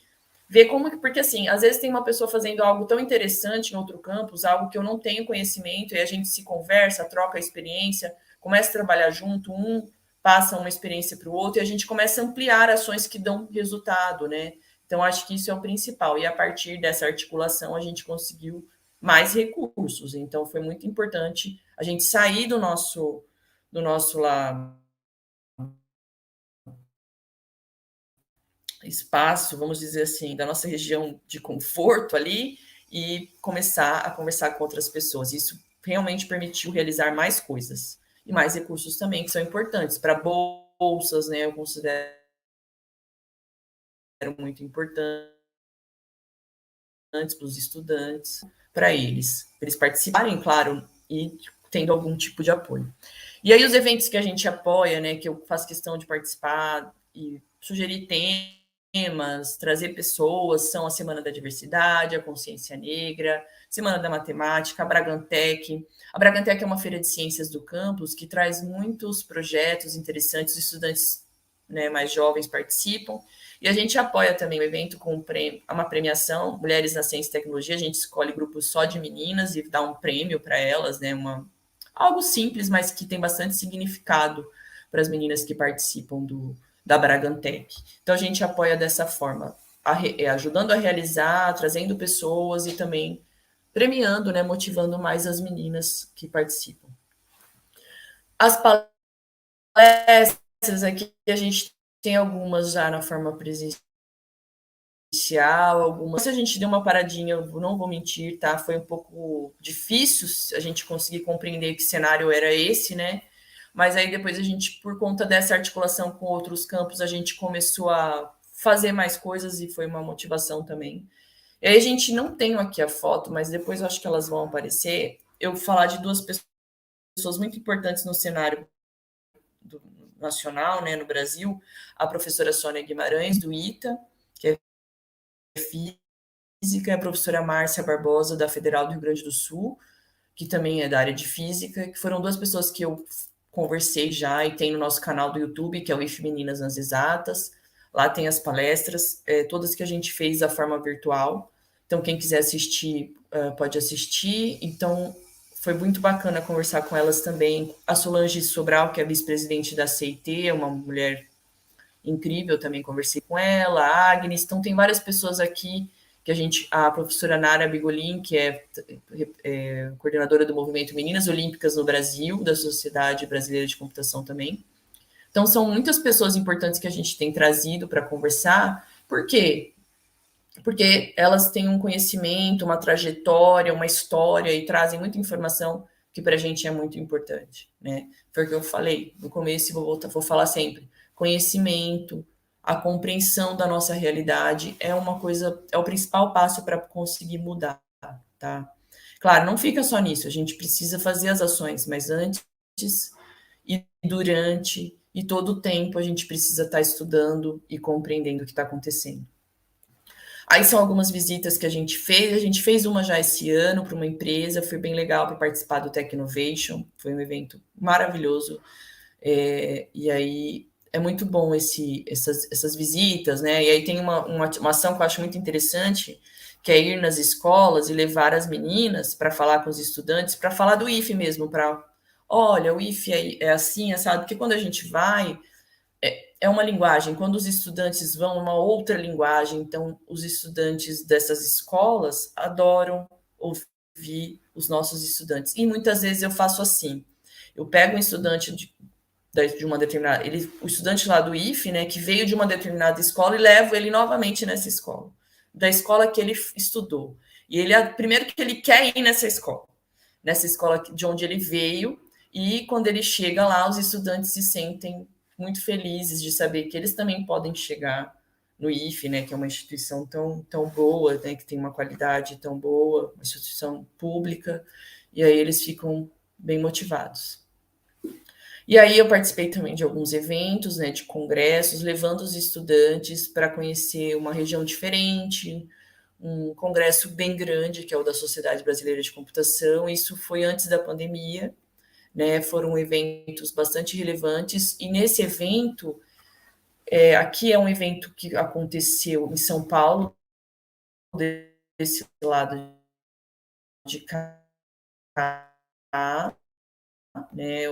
Speaker 2: ver como... Porque, assim, às vezes tem uma pessoa fazendo algo tão interessante em outro campus, algo que eu não tenho conhecimento, e a gente se conversa, troca a experiência, começa a trabalhar junto, um passa uma experiência para o outro, e a gente começa a ampliar ações que dão resultado, né? Então, acho que isso é o principal. E a partir dessa articulação, a gente conseguiu mais recursos. Então, foi muito importante a gente sair do nosso lá, espaço, vamos dizer assim, da nossa região de conforto ali e começar a conversar com outras pessoas. Isso realmente permitiu realizar mais coisas. E mais recursos também, que são importantes para bolsas, né? Eu considero muito importante para os estudantes, para eles participarem, claro, e tendo algum tipo de apoio. E aí os eventos que a gente apoia, né, que eu faço questão de participar e sugerir temas, trazer pessoas, são a Semana da Diversidade, a Consciência Negra, Semana da Matemática, a Bragantec. A Bragantec é uma feira de ciências do campus que traz muitos projetos interessantes, estudantes, né, mais jovens participam. E a gente apoia também o evento com uma premiação, Mulheres na Ciência e Tecnologia. A gente escolhe grupos só de meninas e dá um prêmio para elas, né? Algo simples, mas que tem bastante significado para as meninas que participam da Bragantec. Então, a gente apoia dessa forma, ajudando a realizar, trazendo pessoas e também premiando, né? Motivando mais as meninas que participam. As palestras aqui, a gente tem algumas já na forma presencial, algumas. Se a gente deu uma paradinha, eu não vou mentir, tá? Foi um pouco difícil a gente conseguir compreender que cenário era esse, né? Mas aí depois a gente, por conta dessa articulação com outros campos, a gente começou a fazer mais coisas e foi uma motivação também. E aí a gente não tem aqui a foto, mas depois eu acho que elas vão aparecer. Eu vou falar de duas pessoas muito importantes no cenário nacional, né, no Brasil, a professora Sônia Guimarães, do ITA, que é física, e a professora Márcia Barbosa, da Federal do Rio Grande do Sul, que também é da área de física, que foram duas pessoas que eu conversei já e tem no nosso canal do YouTube, que é o IF Meninas nas Exatas. Lá tem as palestras, todas que a gente fez da forma virtual. Então, quem quiser assistir, pode assistir. Então, foi muito bacana conversar com elas também. A Solange Sobral, que é vice-presidente da CIT, é uma mulher incrível, também conversei com ela, a Agnes. Então, tem várias pessoas aqui que a professora Nara Bigolin, que é coordenadora do movimento Meninas Olímpicas no Brasil, da Sociedade Brasileira de Computação também, Então, são muitas pessoas importantes que a gente tem trazido para conversar. Por quê? Porque elas têm um conhecimento, uma trajetória, uma história e trazem muita informação que para a gente é muito importante, né? Foi o que eu falei no começo e vou falar sempre. Conhecimento, a compreensão da nossa realidade é uma coisa, é o principal passo para conseguir mudar, tá? Claro, não fica só nisso, a gente precisa fazer as ações, mas antes e durante e todo o tempo a gente precisa estar estudando e compreendendo o que está acontecendo. Aí são algumas visitas que a gente fez uma já esse ano para uma empresa, foi bem legal para participar do Tech Innovation, foi um evento maravilhoso, e aí é muito bom essas visitas, né? E aí tem uma ação que eu acho muito interessante, que é ir nas escolas e levar as meninas para falar com os estudantes, para falar do IFE mesmo, olha, o IFE é assim, sabe? Porque quando a gente vai, é uma linguagem, quando os estudantes vão, uma outra linguagem, então os estudantes dessas escolas adoram ouvir os nossos estudantes. E muitas vezes eu faço assim, eu pego um estudante de uma determinada, o estudante lá do IFE, né, que veio de uma determinada escola e levo ele novamente nessa escola, da escola que ele estudou. E ele, primeiro que ele quer ir nessa escola de onde ele veio, e quando ele chega lá, os estudantes se sentem muito felizes de saber que eles também podem chegar no IFE, né, que é uma instituição tão boa, né, que tem uma qualidade tão boa, uma instituição pública, e aí eles ficam bem motivados. E aí eu participei também de alguns eventos, né, de congressos, levando os estudantes para conhecer uma região diferente, um congresso bem grande, que é o da Sociedade Brasileira de Computação. Isso foi antes da pandemia, né? Foram eventos bastante relevantes, e nesse evento, aqui é um evento que aconteceu em São Paulo, desse lado de cá, né,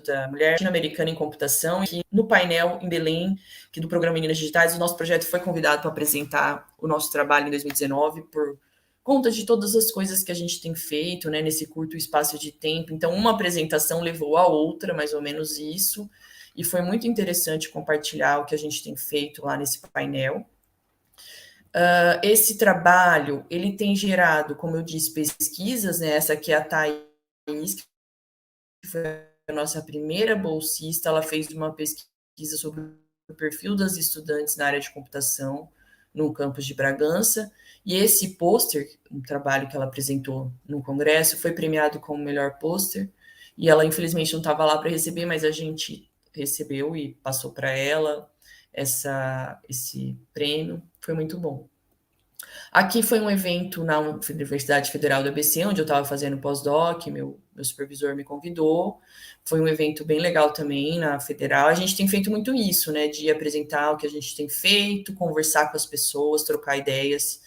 Speaker 2: da Mulher Latino-Americana em Computação, e no painel em Belém, que do programa Meninas Digitais, o nosso projeto foi convidado para apresentar o nosso trabalho em 2019, por conta de todas as coisas que a gente tem feito, né, nesse curto espaço de tempo. Então, uma apresentação levou a outra, mais ou menos isso, e foi muito interessante compartilhar o que a gente tem feito lá nesse painel. Esse trabalho, ele tem gerado, como eu disse, pesquisas, né, essa aqui é a Thaís, que foi a nossa primeira bolsista, ela fez uma pesquisa sobre o perfil das estudantes na área de computação no campus de Bragança, e esse pôster, um trabalho que ela apresentou no congresso, foi premiado como melhor pôster, e ela infelizmente não estava lá para receber, mas a gente recebeu e passou para ela esse prêmio, foi muito bom. Aqui foi um evento na Universidade Federal do ABC, onde eu estava fazendo pós-doc, meu supervisor me convidou. Foi um evento bem legal também na Federal. A gente tem feito muito isso, né, de apresentar o que a gente tem feito, conversar com as pessoas, trocar ideias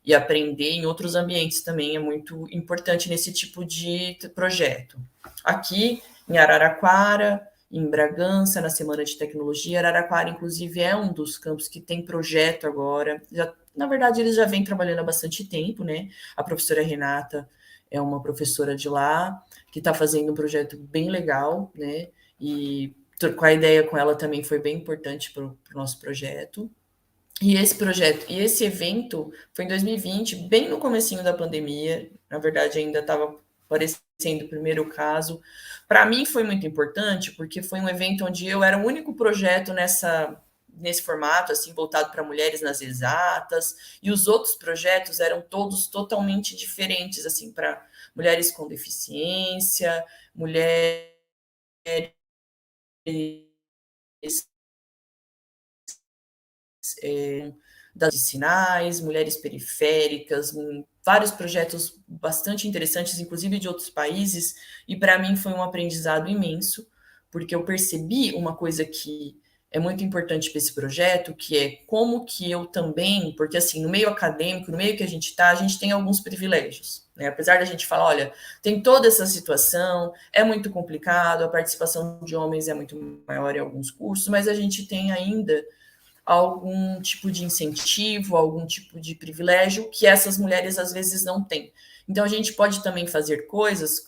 Speaker 2: e aprender em outros ambientes também é muito importante nesse tipo de projeto. Aqui em Araraquara, em Bragança, na Semana de Tecnologia, Araraquara, inclusive, é um dos campos que tem projeto agora. Na verdade, eles já vêm trabalhando há bastante tempo, né? A professora Renata é uma professora de lá, que está fazendo um projeto bem legal, né? E trocar ideia com ela também foi bem importante para o nosso projeto. E esse evento foi em 2020, bem no comecinho da pandemia, na verdade ainda estava aparecendo o primeiro caso. Para mim foi muito importante, porque foi um evento onde eu era o único projeto nesse formato, assim, voltado para mulheres nas exatas, e os outros projetos eram todos totalmente diferentes, assim, para mulheres com deficiência, mulheres das sinais, mulheres periféricas, vários projetos bastante interessantes, inclusive de outros países, e para mim foi um aprendizado imenso, porque eu percebi uma coisa que é muito importante para esse projeto, que é como que eu também, porque assim, no meio acadêmico, no meio que a gente está, a gente tem alguns privilégios, né? Apesar da gente falar, olha, tem toda essa situação, é muito complicado, a participação de homens é muito maior em alguns cursos, mas a gente tem ainda algum tipo de incentivo, algum tipo de privilégio que essas mulheres às vezes não têm. Então a gente pode também fazer coisas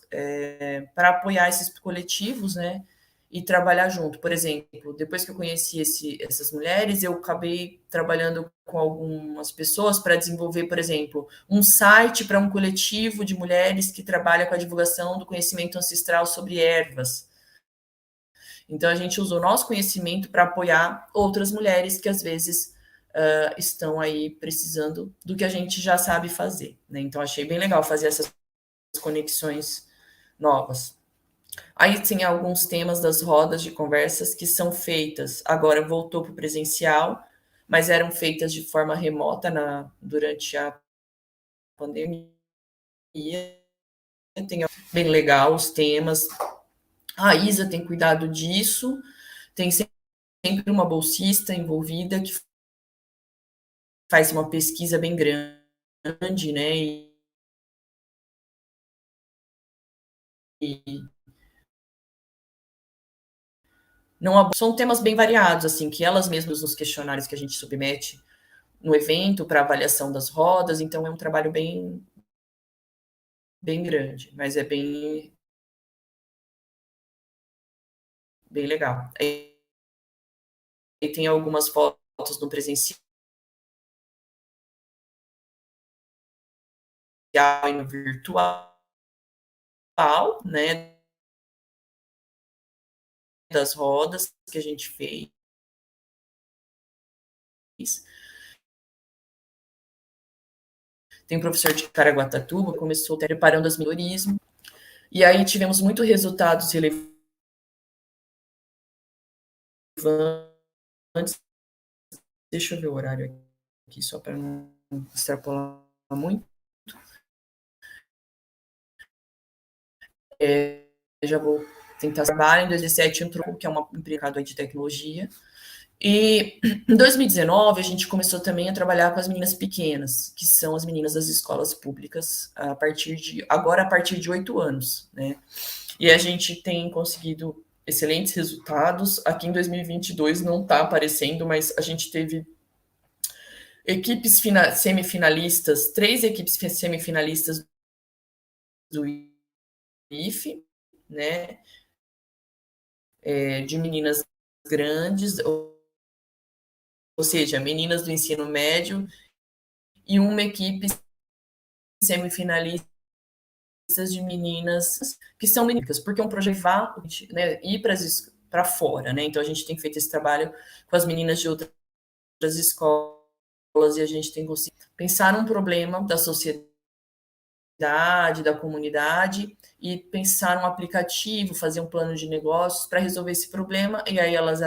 Speaker 2: para apoiar esses coletivos, né? e trabalhar junto. Por exemplo, depois que eu conheci essas mulheres, eu acabei trabalhando com algumas pessoas para desenvolver, por exemplo, um site para um coletivo de mulheres que trabalha com a divulgação do conhecimento ancestral sobre ervas. Então, a gente usou nosso conhecimento para apoiar outras mulheres que, às vezes, estão aí precisando do que a gente já sabe fazer, né? Então, achei bem legal fazer essas conexões novas. Aí tem alguns temas das rodas de conversas que são feitas, agora voltou para o presencial, mas eram feitas de forma remota durante a pandemia. Tem bem legal os temas. A Isa tem cuidado disso, tem sempre uma bolsista envolvida que faz uma pesquisa bem grande, né? E não, são temas bem variados, assim, que elas mesmas nos questionários que a gente submete no evento para avaliação das rodas, então é um trabalho bem grande, mas é bem legal. E tem algumas fotos no presencial e no virtual, né, das rodas que a gente fez. Tem um professor de Caraguatatuba, começou preparando as melhorismo, e aí tivemos muitos resultados relevantes. Deixa eu ver o horário aqui, só para não extrapolar muito. Já vou tentar trabalhar. Em 2017 entrou, que é um mercado de tecnologia. E em 2019 a gente começou também a trabalhar com as meninas pequenas, que são as meninas das escolas públicas, a partir de 8 anos, né? E a gente tem conseguido excelentes resultados. Aqui em 2022 não está aparecendo, mas a gente teve equipes semifinalistas, 3 equipes semifinalistas do IFE, né? De meninas grandes, ou seja, meninas do ensino médio, e uma equipe semifinalista de meninas que são meninas, porque é um projeto vá, né, ir para fora, né? Então a gente tem feito esse trabalho com as meninas de outras escolas e a gente tem conseguido pensar um problema da sociedade, da comunidade e pensar um aplicativo, fazer um plano de negócios para resolver esse problema, e aí elas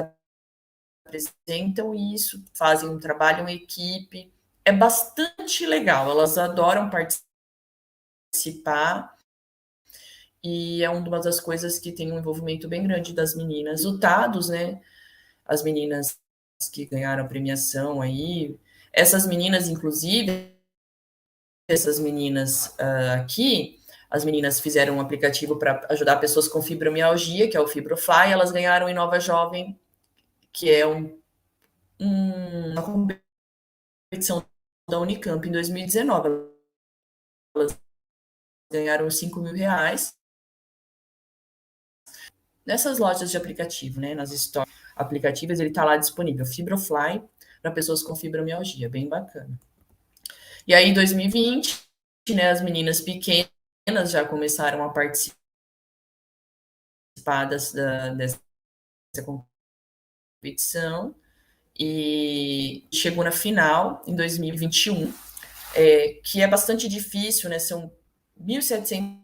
Speaker 2: apresentam isso, fazem um trabalho em equipe, é bastante legal, elas adoram participar, e é uma das coisas que tem um envolvimento bem grande das meninas. Resultados, né? As meninas que ganharam a premiação aí, essas meninas, inclusive, essas meninas aqui, as meninas fizeram um aplicativo para ajudar pessoas com fibromialgia, que é o Fibrofly, elas ganharam em Nova Jovem, que é uma competição da Unicamp em 2019. Elas ganharam 5 mil reais nessas lojas de aplicativo, né? Nas stores aplicativas, ele está lá disponível, Fibrofly, para pessoas com fibromialgia, bem bacana. E aí, em 2020, né, as meninas pequenas já começaram a participar dessa competição, e chegou na final em 2021, que é bastante difícil, né? São 1.700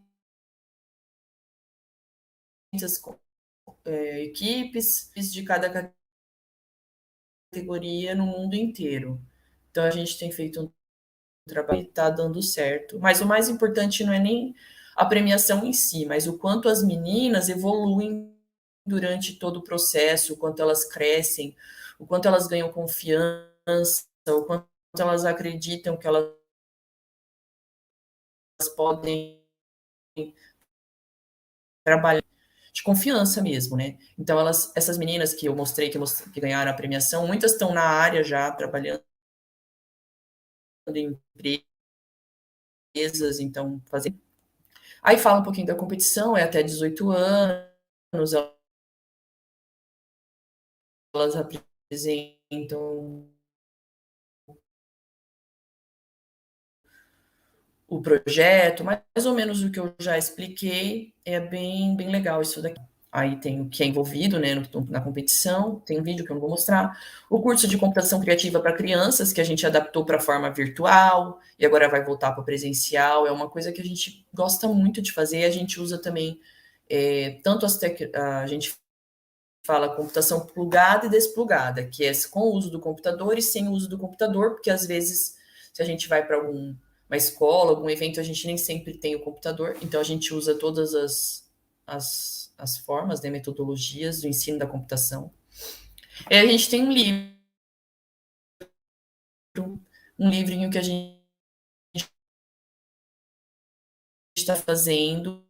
Speaker 2: equipes de cada categoria no mundo inteiro. Então a gente tem feito um trabalho que está dando certo. Mas o mais importante não é nem a premiação em si, mas o quanto as meninas evoluem durante todo o processo, o quanto elas crescem, o quanto elas ganham confiança, o quanto elas acreditam que elas podem trabalhar de confiança mesmo, né? Então, essas meninas que eu mostrei, que ganharam a premiação, muitas estão na área já, trabalhando em empresas, então, fazendo. Aí fala um pouquinho da competição, é até 18 anos, elas apresentam o projeto, mais ou menos o que eu já expliquei, é bem legal isso daqui. Aí tem o que é envolvido, né, na competição, tem um vídeo que eu não vou mostrar. O curso de computação criativa para crianças, que a gente adaptou para a forma virtual, e agora vai voltar para o presencial, é uma coisa que a gente gosta muito de fazer, a gente usa também, tanto a gente fala computação plugada e desplugada, que é com o uso do computador e sem o uso do computador, porque às vezes, se a gente vai para uma escola, algum evento, a gente nem sempre tem o computador, então a gente usa todas as formas, né, metodologias do ensino da computação. E a gente tem um livrinho que a gente está fazendo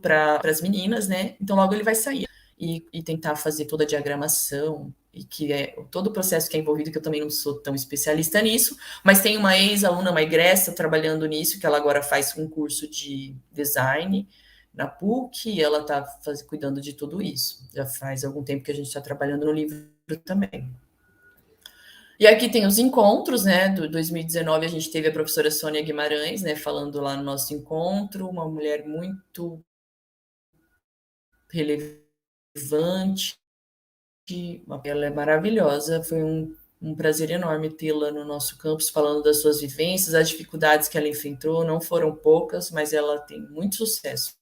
Speaker 2: para as meninas, né? Então logo ele vai sair e tentar fazer toda a diagramação e que é todo o processo que é envolvido, que eu também não sou tão especialista nisso, mas tem uma ex-aluna, uma egressa, trabalhando nisso, que ela agora faz um curso de design na PUC, e ela está cuidando de tudo isso. Já faz algum tempo que a gente está trabalhando no livro também. E aqui tem os encontros, né, do 2019 a gente teve a professora Sônia Guimarães, né, falando lá no nosso encontro, uma mulher muito relevante, ela é maravilhosa, foi um prazer enorme tê-la no nosso campus, falando das suas vivências, as dificuldades que ela enfrentou, não foram poucas, mas ela tem muito sucesso.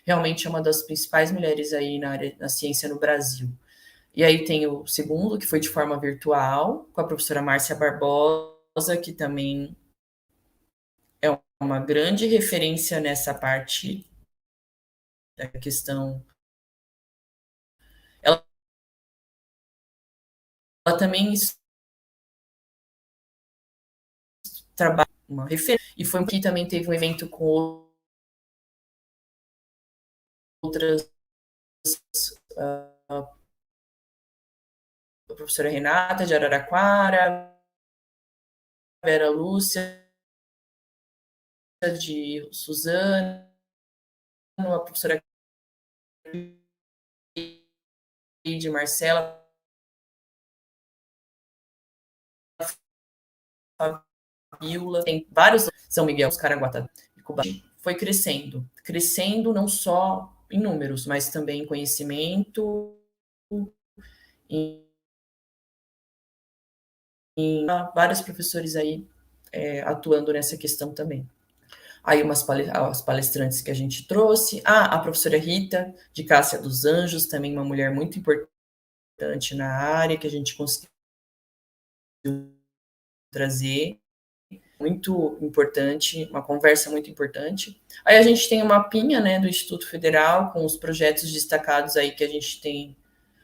Speaker 2: Realmente é uma das principais mulheres aí na ciência no Brasil. E aí tem o segundo, que foi de forma virtual, com a professora Márcia Barbosa, que também é uma grande referência nessa parte da questão. Ela também trabalha uma referência, e foi que também teve um evento com outras, a professora Renata de Araraquara, Vera Lúcia de Suzano, a professora de Marcela, Fabiola, tem vários, São Miguel, Caraguatá e Cuba. Foi crescendo não só em números, mas também em conhecimento, em vários professores aí atuando nessa questão também. Aí as palestrantes que a gente trouxe, a professora Rita, de Cássia dos Anjos, também uma mulher muito importante na área, que a gente conseguiu trazer, muito importante, uma conversa muito importante. Aí a gente tem um mapinha, né, do Instituto Federal, com os projetos destacados aí que a gente tem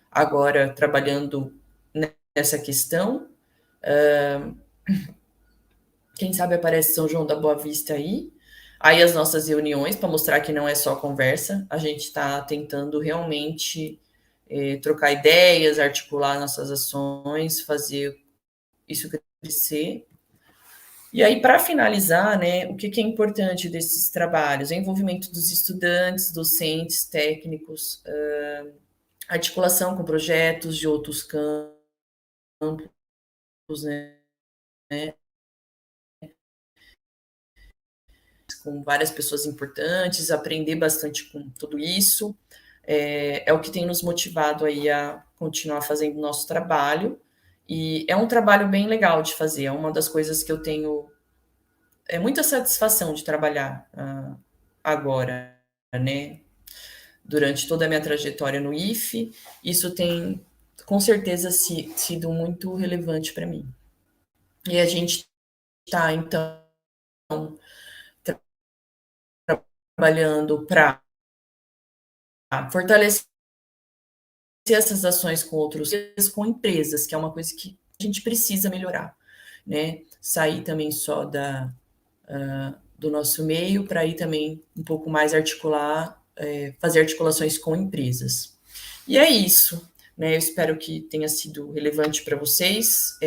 Speaker 2: agora trabalhando nessa questão. Quem sabe aparece São João da Boa Vista aí. Aí as nossas reuniões, para mostrar que não é só conversa, a gente está tentando realmente trocar ideias, articular nossas ações, fazer isso crescer. E aí, para finalizar, né, o que é importante desses trabalhos? O envolvimento dos estudantes, docentes, técnicos, articulação com projetos de outros campos, né, com várias pessoas importantes, aprender bastante com tudo isso, é o que tem nos motivado aí a continuar fazendo o nosso trabalho, e é um trabalho bem legal de fazer, é uma das coisas que eu tenho muita satisfação de trabalhar agora, né, durante toda a minha trajetória no IFE, isso tem com certeza sido muito relevante para mim. E a gente está, então, trabalhando para fortalecer essas ações com empresas, que é uma coisa que a gente precisa melhorar, né? Sair também só do nosso meio para ir também um pouco mais articular, fazer articulações com empresas. E é isso, né? Eu espero que tenha sido relevante para vocês.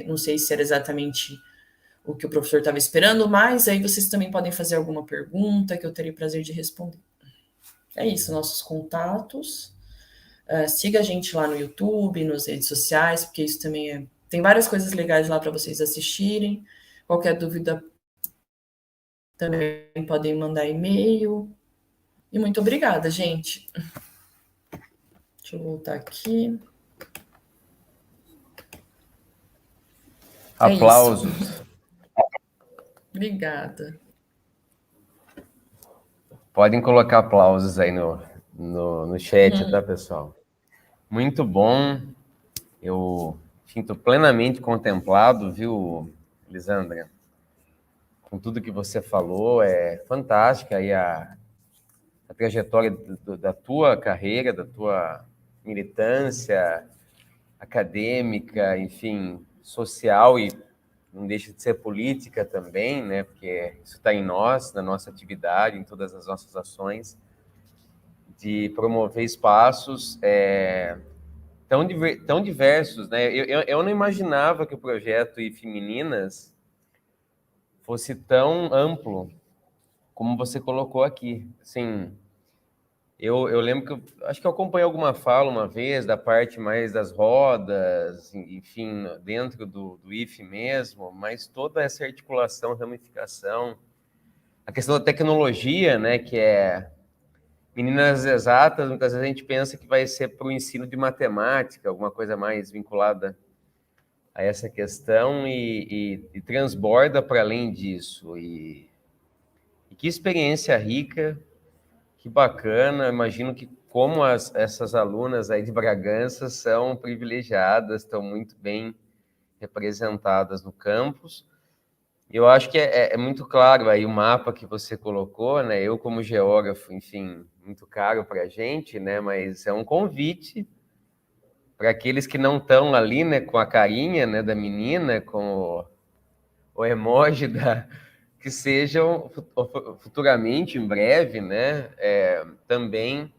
Speaker 2: Não sei se era exatamente o que o professor estava esperando, mas aí vocês também podem fazer alguma pergunta que eu terei prazer de responder. é isso, nossos contatos. Siga a gente lá no YouTube, nas redes sociais, porque isso também tem várias coisas legais lá para vocês assistirem. Qualquer dúvida também podem mandar e-mail. E muito obrigada, gente. Deixa eu voltar aqui.
Speaker 1: Aplausos.
Speaker 2: Obrigada.
Speaker 1: Podem colocar aplausos aí no chat, tá, pessoal? Muito bom. Eu sinto plenamente contemplado, viu, Lisandra? Com tudo que você falou, é fantástica aí a trajetória da tua carreira, da tua militância acadêmica, enfim, social e não deixa de ser política também, né? Porque isso está em nós, na nossa atividade, em todas as nossas ações, de promover espaços tão diversos, né? Eu não imaginava que o projeto IF Meninas fosse tão amplo como você colocou aqui. Assim, eu lembro que acho que eu acompanhei alguma fala uma vez da parte mais das rodas, enfim, dentro do IF mesmo, mas toda essa articulação, ramificação, a questão da tecnologia, né, que é meninas exatas, muitas vezes a gente pensa que vai ser para o ensino de matemática, alguma coisa mais vinculada a essa questão e transborda para além disso. E que experiência rica, que bacana. Imagino que como essas alunas aí de Bragança são privilegiadas, estão muito bem representadas no campus. Eu acho que é muito claro aí o mapa que você colocou, né? Eu, como geógrafo, enfim, muito caro para a gente, né? Mas é um convite para aqueles que não estão ali, né? Com a carinha, né? Da menina, com o emoji que sejam futuramente, em breve, né? Também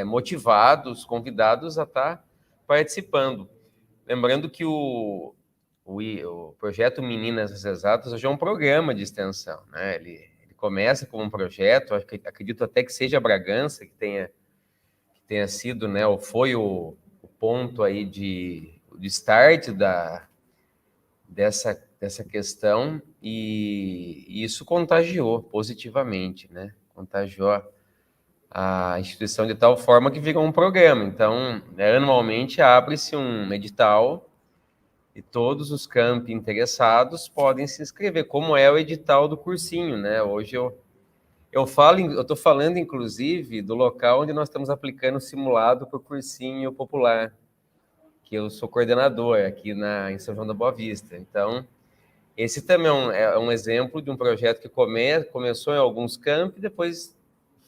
Speaker 1: motivados, convidados a estar participando. Lembrando que o projeto Meninas Exatas hoje é um programa de extensão, né? Ele começa como um projeto, acredito até que seja Bragança que tenha sido, né? Ou foi o ponto aí de start dessa questão e isso contagiou positivamente, né? Contagiou a instituição de tal forma que virou um programa. Então, anualmente abre-se um edital e todos os campi interessados podem se inscrever, como é o edital do cursinho, né? Hoje eu estou falando, inclusive, do local onde nós estamos aplicando o simulado para o cursinho popular, que eu sou coordenador aqui em São João da Boa Vista. Então, esse também é um exemplo de um projeto que começou em alguns campi e depois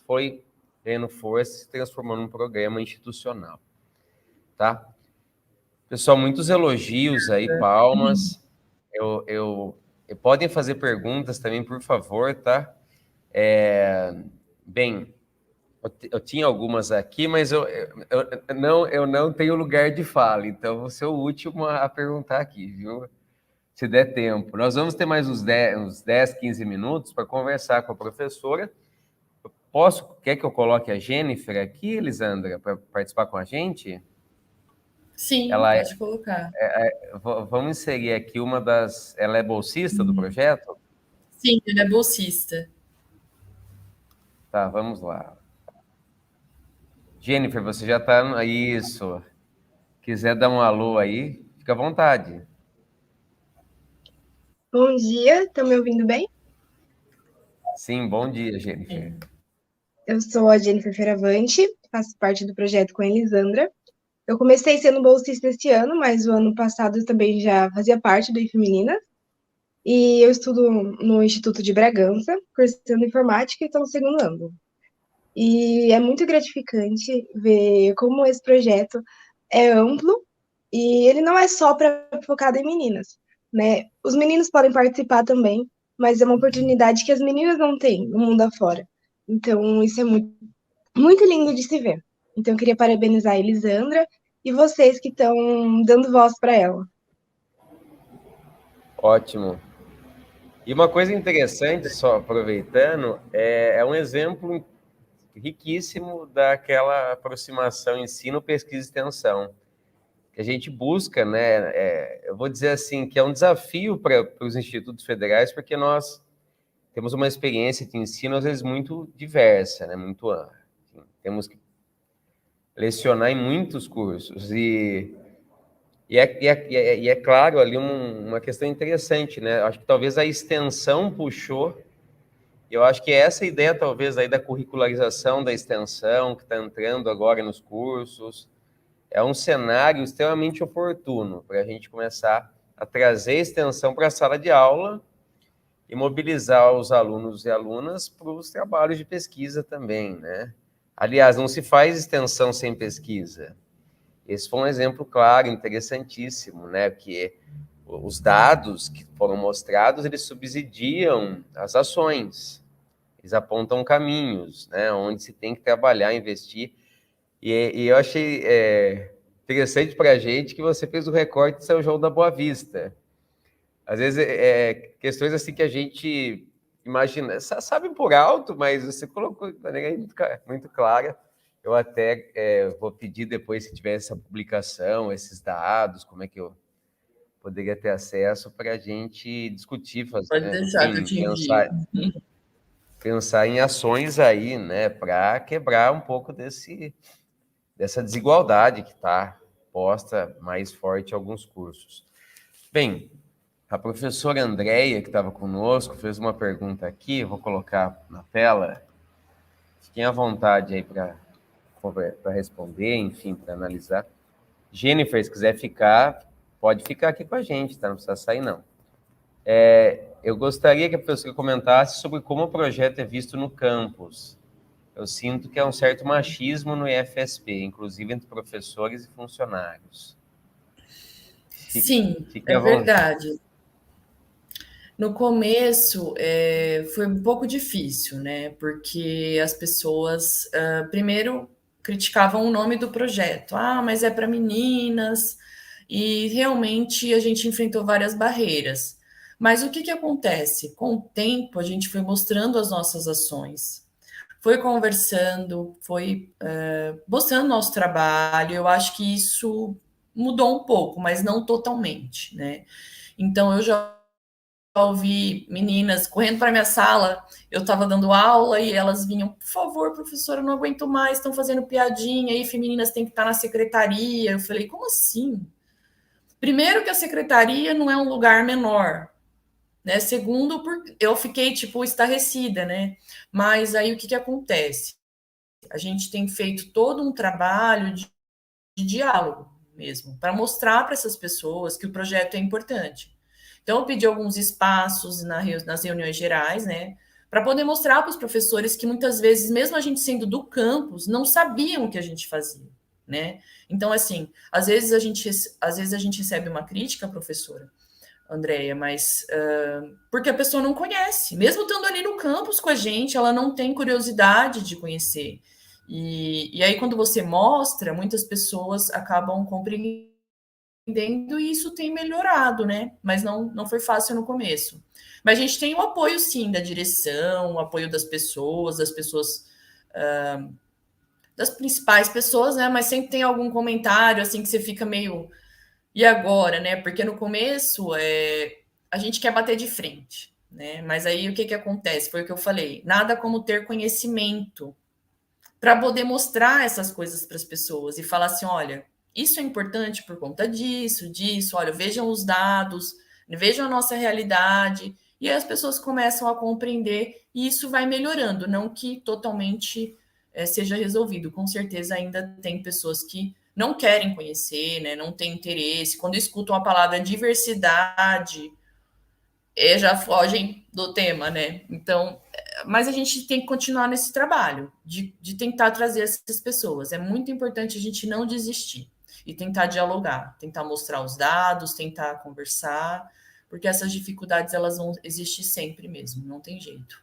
Speaker 1: foi ganhando força e se transformando num programa institucional, tá? Pessoal, muitos elogios aí, palmas. Podem fazer perguntas também, por favor, tá? Bem, eu tinha algumas aqui, mas eu não tenho lugar de fala, então vou ser o último a perguntar aqui, viu? Se der tempo. Nós vamos ter mais uns 10 15 minutos para conversar com a professora. Quer que eu coloque a Jennifer aqui, Elisandra, para participar com a gente?
Speaker 2: Sim, pode colocar.
Speaker 1: Vamos inserir aqui ela é bolsista do projeto?
Speaker 2: Sim, ele é bolsista.
Speaker 1: Tá, vamos lá. Jennifer, você já está. Isso. Quiser dar um alô aí, fica à vontade.
Speaker 4: Bom dia, estão me ouvindo bem?
Speaker 1: Sim, bom dia, Jennifer.
Speaker 4: Eu sou a Jennifer Fioravante, faço parte do projeto com a Elisandra. Eu comecei sendo bolsista este ano, mas o ano passado eu também já fazia parte do IF Meninas. E eu estudo no Instituto de Bragança, cursando informática e estou no segundo ano. E é muito gratificante ver como esse projeto é amplo e ele não é só focado em meninas, né? Os meninos podem participar também, mas é uma oportunidade que as meninas não têm no mundo afora. Então, isso é muito, muito lindo de se ver. Então, eu queria parabenizar a Elisandra e vocês que estão dando voz para ela.
Speaker 1: Ótimo. E uma coisa interessante, só aproveitando, é um exemplo riquíssimo daquela aproximação ensino, pesquisa e extensão. Que a gente busca, né? Eu vou dizer assim, que é um desafio para os institutos federais, porque nós temos uma experiência de ensino, às vezes, muito diversa, né? Muito ampla. Temos que lecionar em muitos cursos. E é claro, ali uma questão interessante, né? Acho que talvez a extensão puxou. Eu acho que essa ideia, talvez, aí da curricularização da extensão, que está entrando agora nos cursos, é um cenário extremamente oportuno para a gente começar a trazer extensão para a sala de aula e mobilizar os alunos e alunas para os trabalhos de pesquisa também, né? Aliás, não se faz extensão sem pesquisa. Esse foi um exemplo claro, interessantíssimo, né? Porque os dados que foram mostrados, eles subsidiam as ações, eles apontam caminhos, né? Onde se tem que trabalhar, investir. E eu achei interessante para a gente que você fez o recorte do São João da Boa Vista. Às vezes, questões assim que a gente imagina, sabe por alto, mas você colocou de maneira muito clara. Eu até vou pedir depois, se tiver essa publicação, esses dados, como é que eu poderia ter acesso para a gente discutir, fazer,
Speaker 2: Pode deixar que eu te envio.
Speaker 1: Pensar em ações aí, né, para quebrar um pouco dessa desigualdade que está posta mais forte em alguns cursos. Bem, a professora Andréia, que estava conosco, fez uma pergunta aqui, eu vou colocar na tela. Fiquem à vontade aí para responder, enfim, para analisar. Jennifer, se quiser ficar, pode ficar aqui com a gente, tá? Não precisa sair, não. Eu gostaria que a professora comentasse sobre como o projeto é visto no campus. Eu sinto que há um certo machismo no IFSP, inclusive entre professores e funcionários.
Speaker 2: Sim, é verdade. No começo foi um pouco difícil, né? Porque as pessoas, primeiro, criticavam o nome do projeto. Ah, mas é para meninas. E realmente a gente enfrentou várias barreiras. Mas o que acontece? Com o tempo, a gente foi mostrando as nossas ações, foi conversando, foi mostrando nosso trabalho. Eu acho que isso mudou um pouco, mas não totalmente, né? Então, eu já ouvi meninas correndo para minha sala, eu estava dando aula e elas vinham, por favor, professora, eu não aguento mais, estão fazendo piadinha, aí femininas têm que estar na secretaria. Eu falei, como assim? Primeiro que a secretaria não é um lugar menor, né? Segundo, eu fiquei, tipo, estarrecida, né? Mas aí o que acontece? A gente tem feito todo um trabalho de diálogo mesmo, para mostrar para essas pessoas que o projeto é importante. Então, eu pedi alguns espaços nas reuniões gerais, né? Para poder mostrar para os professores que muitas vezes, mesmo a gente sendo do campus, não sabiam o que a gente fazia, né? Então, assim, às vezes a gente recebe uma crítica, professora Andréia, mas porque a pessoa não conhece. Mesmo estando ali no campus com a gente, ela não tem curiosidade de conhecer. E aí, quando você mostra, muitas pessoas acabam compreendendo e isso tem melhorado, né? Mas não foi fácil no começo. Mas a gente tem o apoio, sim, da direção, o apoio das pessoas, das principais pessoas, né? Mas sempre tem algum comentário, assim, que você fica meio... E agora, né? Porque no começo a gente quer bater de frente, né? Mas aí o que acontece? Foi o que eu falei. Nada como ter conhecimento para poder mostrar essas coisas para as pessoas e falar assim, olha, isso é importante por conta disso, olha, vejam os dados, vejam a nossa realidade, e aí as pessoas começam a compreender e isso vai melhorando, não que totalmente seja resolvido. Com certeza ainda tem pessoas que não querem conhecer, né, não têm interesse, quando escutam a palavra diversidade, já fogem do tema, né? Então, mas a gente tem que continuar nesse trabalho de tentar trazer essas pessoas. É muito importante a gente não desistir e tentar dialogar, tentar mostrar os dados, tentar conversar, porque essas dificuldades elas vão existir sempre mesmo, não tem jeito.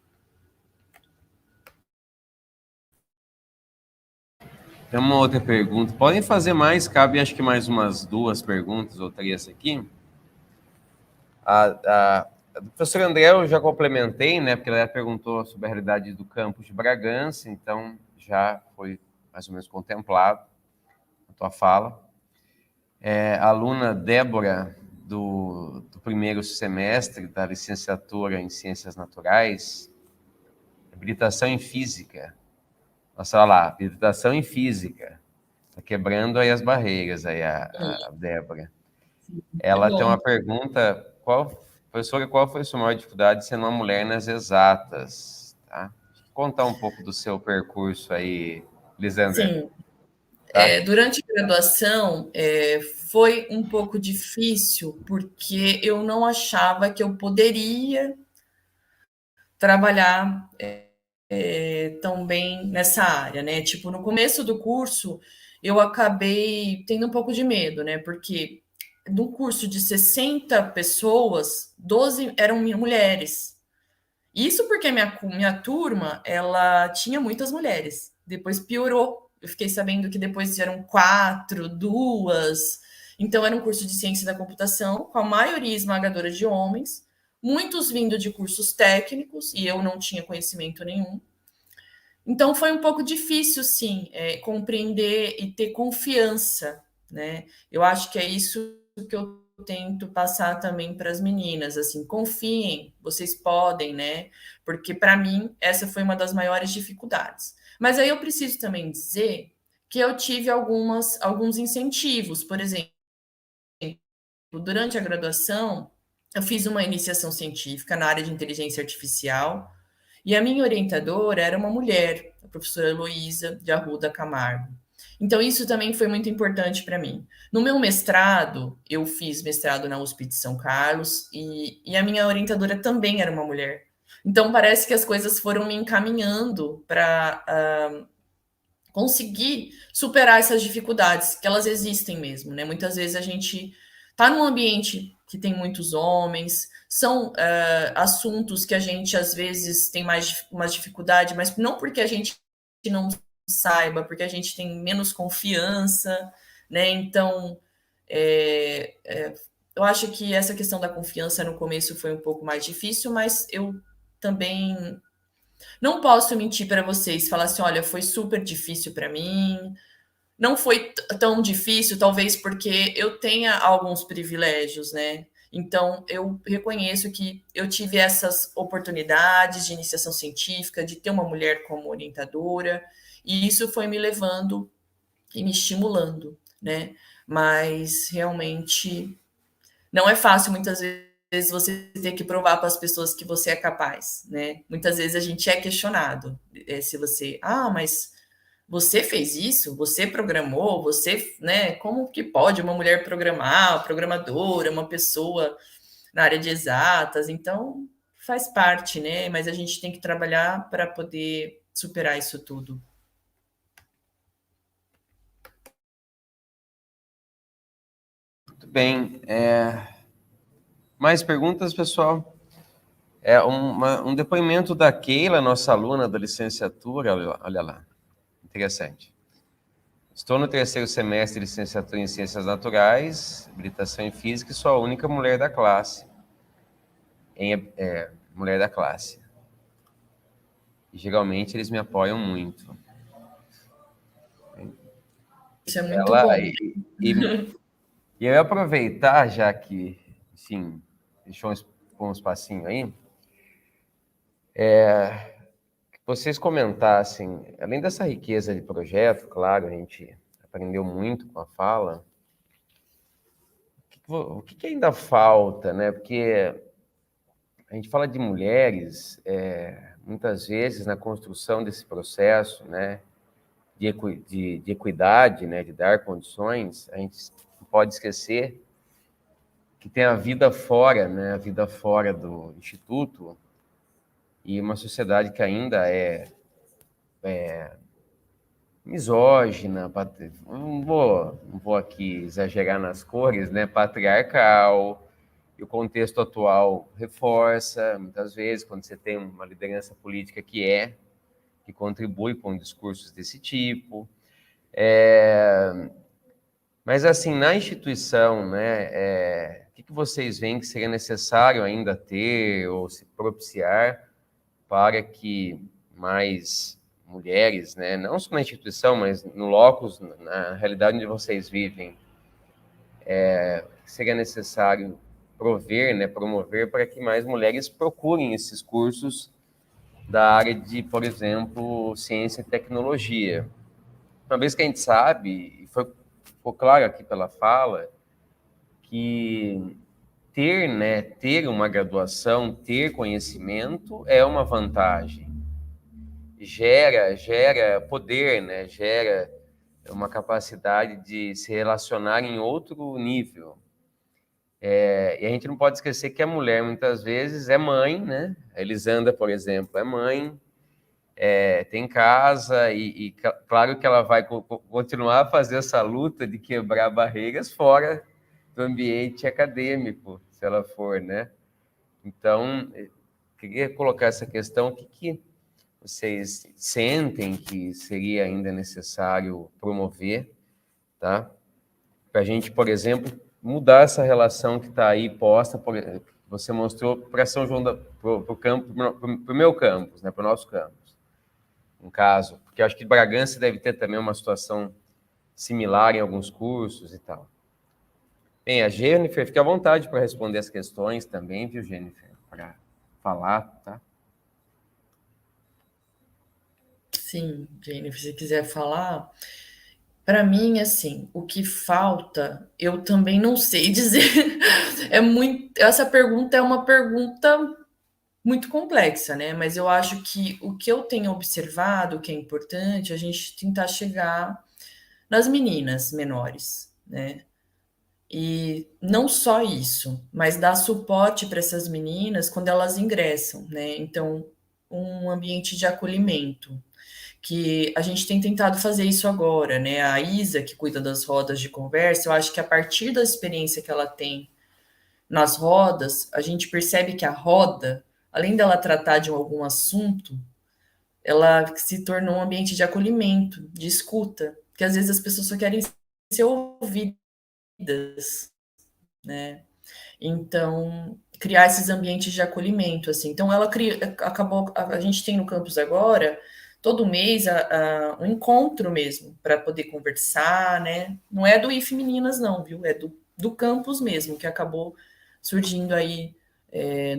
Speaker 1: Tem uma outra pergunta. Podem fazer mais, cabe acho que mais umas 2 perguntas ou 3 aqui. A professora André eu já complementei, né? Porque ela perguntou sobre a realidade do campus de Bragança, então já foi mais ou menos contemplado na tua fala. A aluna Débora, do primeiro semestre da licenciatura em Ciências Naturais, habilitação em Física. Nossa, olha lá, habilitação em Física. Está quebrando aí as barreiras, aí a Débora. Ela tem uma pergunta, professora, qual foi a sua maior dificuldade sendo uma mulher nas exatas? Tá? Contar um pouco do seu percurso aí, Lisandra.
Speaker 2: Sim.
Speaker 1: Tá?
Speaker 2: Durante a graduação, foi um pouco difícil, porque eu não achava que eu poderia trabalhar tão bem nessa área, né? Tipo, no começo do curso, eu acabei tendo um pouco de medo, né? Porque no curso de 60 pessoas, 12 eram mulheres. Isso porque a minha turma, ela tinha muitas mulheres. Depois piorou. Eu fiquei sabendo que depois eram 4, 2. Então, era um curso de ciência da computação, com a maioria esmagadora de homens, muitos vindo de cursos técnicos, e eu não tinha conhecimento nenhum. Então, foi um pouco difícil, sim, compreender e ter confiança, né? Eu acho que é isso que eu tento passar também para as meninas, assim, confiem, vocês podem, né? Porque para mim essa foi uma das maiores dificuldades. Mas aí eu preciso também dizer que eu tive alguns incentivos, por exemplo, durante a graduação eu fiz uma iniciação científica na área de inteligência artificial e a minha orientadora era uma mulher, a professora Heloísa de Arruda Camargo. Então, isso também foi muito importante para mim. No meu mestrado, eu fiz mestrado na USP de São Carlos e a minha orientadora também era uma mulher. Então, parece que as coisas foram me encaminhando para conseguir superar essas dificuldades, que elas existem mesmo, né? Muitas vezes a gente está num ambiente que tem muitos homens, são assuntos que a gente às vezes tem mais uma dificuldade, mas não porque a gente não saiba, porque a gente tem menos confiança, né? Então, eu acho que essa questão da confiança no começo foi um pouco mais difícil, mas eu também não posso mentir para vocês, falar assim, olha, foi super difícil para mim, não foi tão difícil, talvez porque eu tenha alguns privilégios, né? Então, eu reconheço que eu tive essas oportunidades de iniciação científica, de ter uma mulher como orientadora, e isso foi me levando e me estimulando, né? Mas realmente não é fácil muitas vezes você ter que provar para as pessoas que você é capaz, né? Muitas vezes a gente é questionado se você, mas você fez isso? Você programou? Você, né? Como que pode uma mulher programar, programadora, uma pessoa na área de exatas? Então, faz parte, né? Mas a gente tem que trabalhar para poder superar isso tudo.
Speaker 1: Muito bem. Mais perguntas, pessoal? Um depoimento da Keila, nossa aluna da licenciatura, olha lá, interessante. Estou no 3º semestre de licenciatura em Ciências Naturais, habilitação em Física, e sou a única mulher da classe. Mulher da classe. E, geralmente eles me apoiam muito.
Speaker 2: Isso é muito bom.
Speaker 1: E eu ia aproveitar, já que, enfim, deixou um espacinho aí, que vocês comentassem, além dessa riqueza de projeto, claro, a gente aprendeu muito com a fala, o que ainda falta, né? Porque a gente fala de mulheres, muitas vezes, na construção desse processo, né, de equidade, né, de dar condições, a gente não pode esquecer que tem a vida fora, né, a vida fora do instituto, e uma sociedade que ainda é misógina, não vou aqui exagerar nas cores, né, patriarcal, e o contexto atual reforça, muitas vezes, quando você tem uma liderança política que contribui com discursos desse tipo. Mas, assim, na instituição, né, o que vocês veem que seria necessário ainda ter ou se propiciar para que mais mulheres, né, não só na instituição, mas no locus, na realidade onde vocês vivem, seria necessário prover, né, promover para que mais mulheres procurem esses cursos da área de, por exemplo, ciência e tecnologia. Uma vez que a gente sabe, e ficou claro aqui pela fala, que ter uma graduação, ter conhecimento é uma vantagem. Gera poder, né? Gera uma capacidade de se relacionar em outro nível. E a gente não pode esquecer que a mulher, muitas vezes, é mãe, né? A Elisandra, por exemplo, é mãe, tem casa, e claro que ela vai continuar a fazer essa luta de quebrar barreiras fora do ambiente acadêmico, se ela for, né? Então, queria colocar essa questão, o que vocês sentem que seria ainda necessário promover, tá? Para a gente, por exemplo, mudar essa relação que está aí posta, você mostrou para São João, para o meu campus, né, para o nosso campus, um caso, porque eu acho que Bragança deve ter também uma situação similar em alguns cursos e tal. Bem, a Jennifer, fique à vontade para responder as questões também, viu, Jennifer? Para falar, tá?
Speaker 2: Sim, Jennifer, se quiser falar. Para mim, assim, o que falta, eu também não sei dizer. Essa pergunta é uma pergunta muito complexa, né? Mas eu acho que o que eu tenho observado, que é importante, a gente tentar chegar nas meninas menores, né? E não só isso, mas dar suporte para essas meninas quando elas ingressam, né? Então, um ambiente de acolhimento, que a gente tem tentado fazer isso agora, né? A Isa, que cuida das rodas de conversa, eu acho que a partir da experiência que ela tem nas rodas, a gente percebe que a roda, além dela tratar de algum assunto, ela se tornou um ambiente de acolhimento, de escuta, que às vezes as pessoas só querem ser ouvidas, né? Então, criar esses ambientes de acolhimento, assim. Então, a gente tem no campus agora, todo mês, um encontro mesmo, para poder conversar, né? Não é do IF Meninas, não, viu? É do campus mesmo, que acabou surgindo aí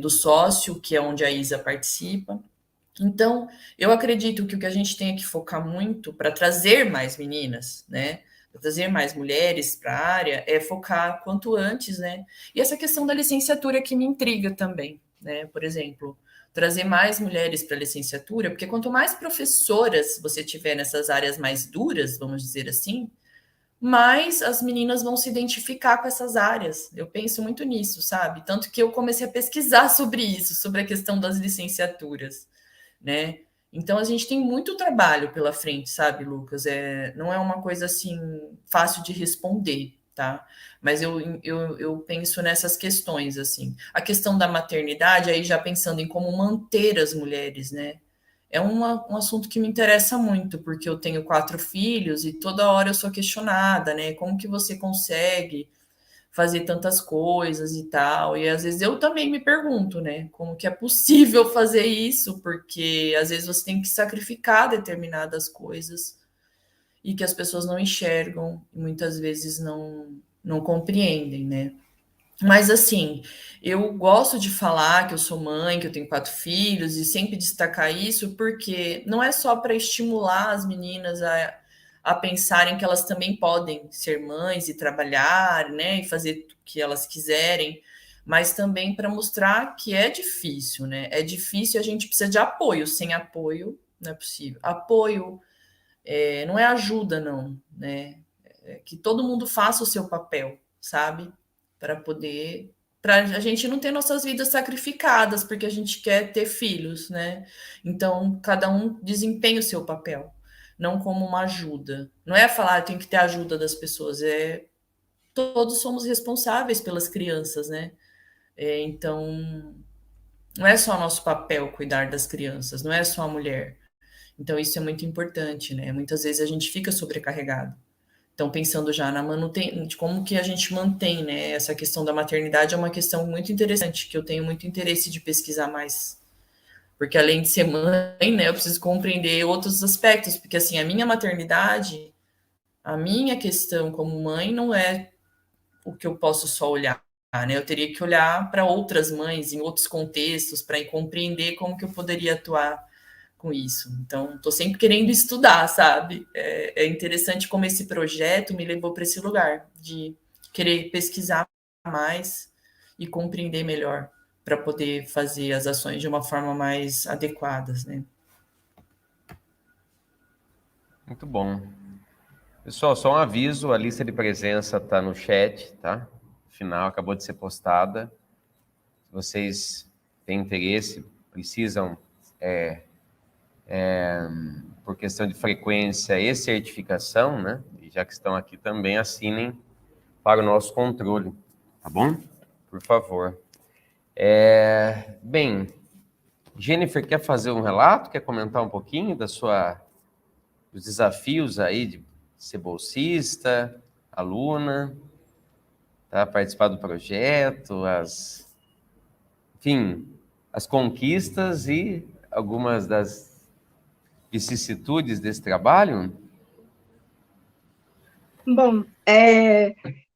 Speaker 2: do sócio, que é onde a Isa participa. Então, eu acredito que o que a gente tem que focar muito para trazer mais meninas, né? Para trazer mais mulheres para a área, é focar quanto antes, né? E essa questão da licenciatura que me intriga também, né? Por exemplo, trazer mais mulheres para a licenciatura, porque quanto mais professoras você tiver nessas áreas mais duras, vamos dizer assim, mais as meninas vão se identificar com essas áreas. Eu penso muito nisso, sabe? Tanto que eu comecei a pesquisar sobre isso, sobre a questão das licenciaturas, né? Então a gente tem muito trabalho pela frente, sabe, Lucas? Não é uma coisa assim fácil de responder, tá? Mas eu penso nessas questões, assim. A questão da maternidade, aí já pensando em como manter as mulheres, né? É um assunto que me interessa muito, porque eu tenho 4 filhos e toda hora eu sou questionada, né? Como que você consegue fazer tantas coisas e tal. E às vezes eu também me pergunto, né, como que é possível fazer isso, porque às vezes você tem que sacrificar determinadas coisas e que as pessoas não enxergam e muitas vezes não compreendem, né? Mas assim, eu gosto de falar que eu sou mãe, que eu tenho 4 filhos e sempre destacar isso, porque não é só para estimular as meninas a pensarem que elas também podem ser mães e trabalhar, né, e fazer o que elas quiserem, mas também para mostrar que é difícil, né? É difícil, a gente precisa de apoio. Sem apoio, não é possível. Apoio não é ajuda, não, né? É que todo mundo faça o seu papel, sabe? Para a gente não ter nossas vidas sacrificadas, porque a gente quer ter filhos, né? Então, cada um desempenha o seu papel, não como uma ajuda. Não é falar, tem que ter ajuda das pessoas, todos somos responsáveis pelas crianças, né? Então, não é só nosso papel cuidar das crianças, não é só a mulher. Então, isso é muito importante, né? Muitas vezes a gente fica sobrecarregado. Então, pensando já na manutenção, de como que a gente mantém, né? Essa questão da maternidade é uma questão muito interessante, que eu tenho muito interesse de pesquisar mais porque além de ser mãe, né, eu preciso compreender outros aspectos, porque assim, a minha maternidade, a minha questão como mãe não é o que eu posso só olhar, né? Eu teria que olhar para outras mães em outros contextos para compreender como que eu poderia atuar com isso. Então, estou sempre querendo estudar, sabe? É interessante como esse projeto me levou para esse lugar de querer pesquisar mais e compreender melhor para poder fazer as ações de uma forma mais adequadas, né?
Speaker 1: Muito bom. Pessoal, só um aviso, a lista de presença está no chat, tá? No final, acabou de ser postada. Se vocês têm interesse, precisam, por questão de frequência e certificação, né? E já que estão aqui também, assinem para o nosso controle, tá bom? Por favor. Bem, Jennifer, quer fazer um relato? Quer comentar um pouquinho dos desafios aí de ser bolsista, aluna, tá? Participar do projeto, enfim, as conquistas e algumas das vicissitudes desse trabalho?
Speaker 4: Bom,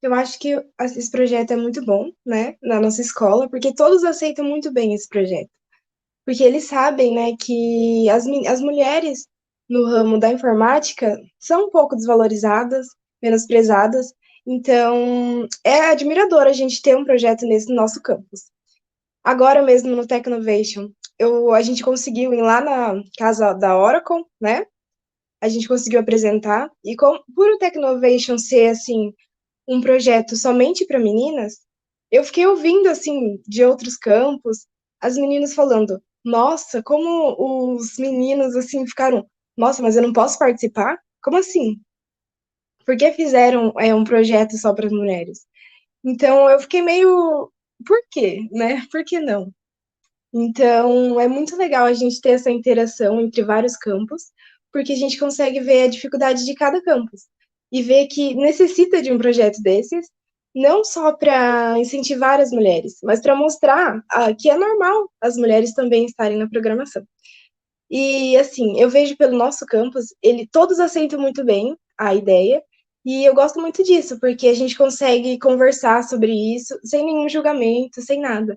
Speaker 4: eu acho que esse projeto é muito bom, né, na nossa escola, porque todos aceitam muito bem esse projeto. Porque eles sabem, né, que as mulheres no ramo da informática são um pouco desvalorizadas, menosprezadas. Então, é admirador a gente ter um projeto nesse no nosso campus. Agora mesmo no Technovation, a gente conseguiu ir lá na casa da Oracle, né? A gente conseguiu apresentar. E por o Technovation ser, assim, um projeto somente para meninas, eu fiquei ouvindo, assim, de outros campos, as meninas falando, nossa, como os meninos, assim, ficaram, nossa, mas eu não posso participar? Como assim? Por que fizeram um projeto só para as mulheres? Então, eu fiquei meio, por quê, né? Por que não? Então, é muito legal a gente ter essa interação entre vários campos, porque a gente consegue ver a dificuldade de cada campus e ver que necessita de um projeto desses, não só para incentivar as mulheres, mas para mostrar que é normal as mulheres também estarem na programação. E, assim, eu vejo pelo nosso campus, todos aceitam muito bem a ideia, e eu gosto muito disso, porque a gente consegue conversar sobre isso sem nenhum julgamento, sem nada.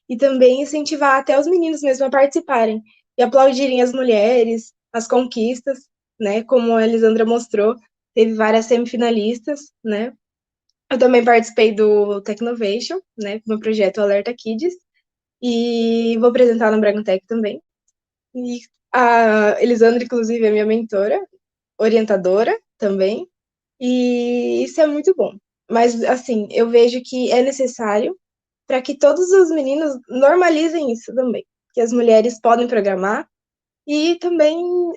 Speaker 4: E também incentivar até os meninos mesmo a participarem e aplaudirem as mulheres, as conquistas, né? Como a Elisandra mostrou, teve várias semifinalistas, né? Eu também participei do Technovation, né? No projeto Alerta Kids, e vou apresentar no Bragantec também. E a Elisandra, inclusive, é minha mentora, orientadora também, e isso é muito bom. Mas, assim, eu vejo que é necessário para que todos os meninos normalizem isso também, que as mulheres podem programar e também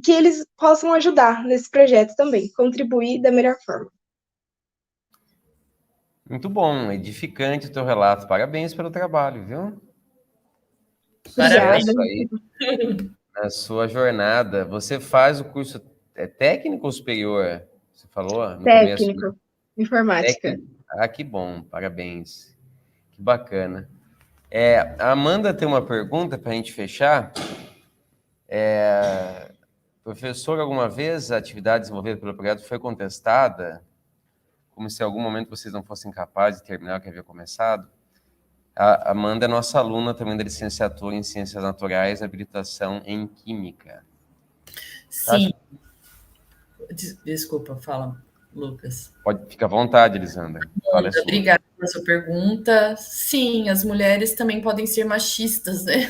Speaker 4: que eles possam ajudar nesse projeto também, contribuir da melhor forma.
Speaker 1: Muito bom, edificante o teu relato. Parabéns pelo trabalho, viu?
Speaker 2: Parabéns.
Speaker 1: Sucesso aí na sua jornada. Você faz o curso técnico ou superior? Você falou no começo, né?
Speaker 4: Técnico, informática.
Speaker 1: Técnico. Ah, que bom, parabéns. Que bacana. A Amanda tem uma pergunta para a gente fechar. Professor, alguma vez a atividade desenvolvida pelo projeto foi contestada? Como se em algum momento vocês não fossem capazes de terminar o que havia começado? A Amanda é nossa aluna também da licenciatura em Ciências Naturais, habilitação em Química.
Speaker 2: Sim. Desculpa, fala, Lucas.
Speaker 1: Fica à vontade, Elisandra.
Speaker 2: Obrigada pela sua pergunta. Sim, as mulheres também podem ser machistas, né?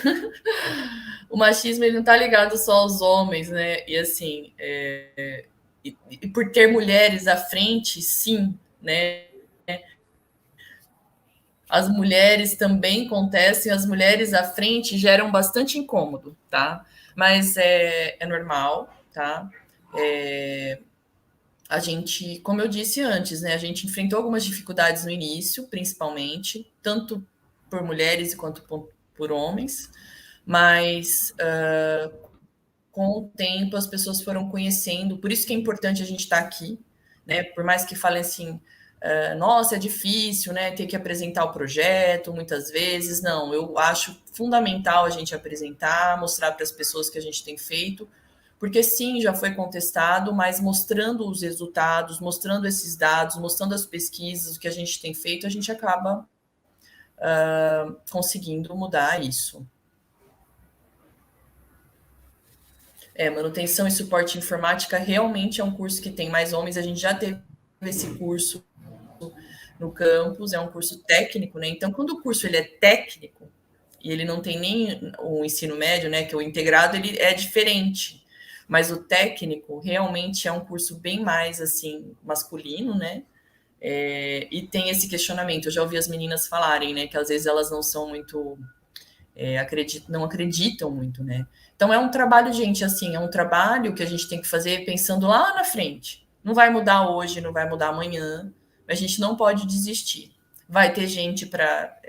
Speaker 2: O machismo ele não está ligado só aos homens, né? E assim, e por ter mulheres à frente, sim, né? As mulheres também acontecem, as mulheres à frente geram bastante incômodo, tá? Mas é normal, tá? A gente, como eu disse antes, né? A gente enfrentou algumas dificuldades no início, principalmente, tanto por mulheres quanto por homens, mas com o tempo as pessoas foram conhecendo, por isso que é importante a gente estar aqui, né? Por mais que falem assim, nossa, é difícil, né, ter que apresentar o projeto muitas vezes. Não, eu acho fundamental a gente apresentar, mostrar para as pessoas que a gente tem feito, porque sim, já foi contestado, mas mostrando os resultados, mostrando esses dados, mostrando as pesquisas, o que a gente tem feito, a gente acaba conseguindo mudar isso. Manutenção e suporte informática realmente é um curso que tem mais homens, a gente já teve esse curso no campus, é um curso técnico, né? Então, quando o curso ele é técnico, e ele não tem nem o ensino médio, né, que é o integrado, ele é diferente. Mas o técnico realmente é um curso bem mais, assim, masculino, né? E tem esse questionamento. Eu já ouvi as meninas falarem, né, que às vezes elas não são muito... não acreditam muito, né? Então, é um trabalho, gente, assim, é um trabalho que a gente tem que fazer pensando lá na frente. Não vai mudar hoje, não vai mudar amanhã, mas a gente não pode desistir. Vai ter gente para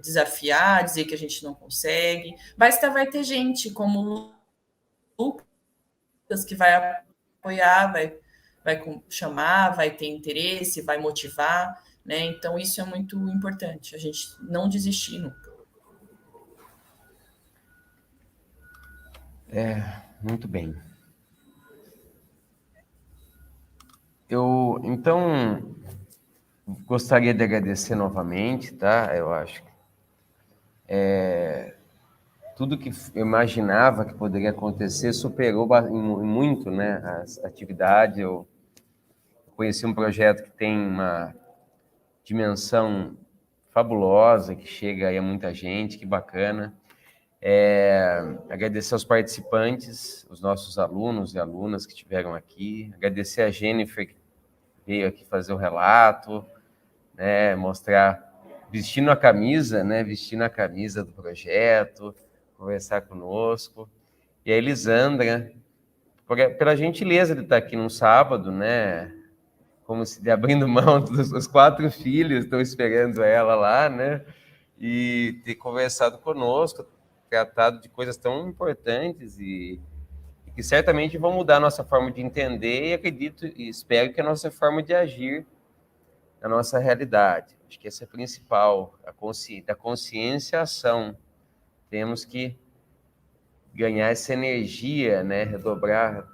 Speaker 2: desafiar, dizer que a gente não consegue, mas vai ter gente como o Lucas que vai apoiar, vai chamar, vai ter interesse, vai motivar, né? Então, isso é muito importante, a gente não desistir nunca.
Speaker 1: Muito bem. Eu, então, gostaria de agradecer novamente, tá? Eu acho que tudo que eu imaginava que poderia acontecer superou muito, né, as atividades. Eu conheci um projeto que tem uma dimensão fabulosa, que chega aí a muita gente, que bacana. Agradecer aos participantes, os nossos alunos e alunas que estiveram aqui, agradecer a Jennifer, que veio aqui fazer o relato, né, mostrar, vestindo a camisa do projeto, conversar conosco, e a Elisandra, pela gentileza de estar aqui num sábado, né, como se de abrindo mão dos 4 filhos, estão esperando ela lá, né, e ter conversado conosco, tratado de coisas tão importantes e que certamente vão mudar a nossa forma de entender e acredito e espero que a nossa forma de agir na nossa realidade. Acho que essa é a principal, da consciência à ação. Temos que ganhar essa energia, né, redobrar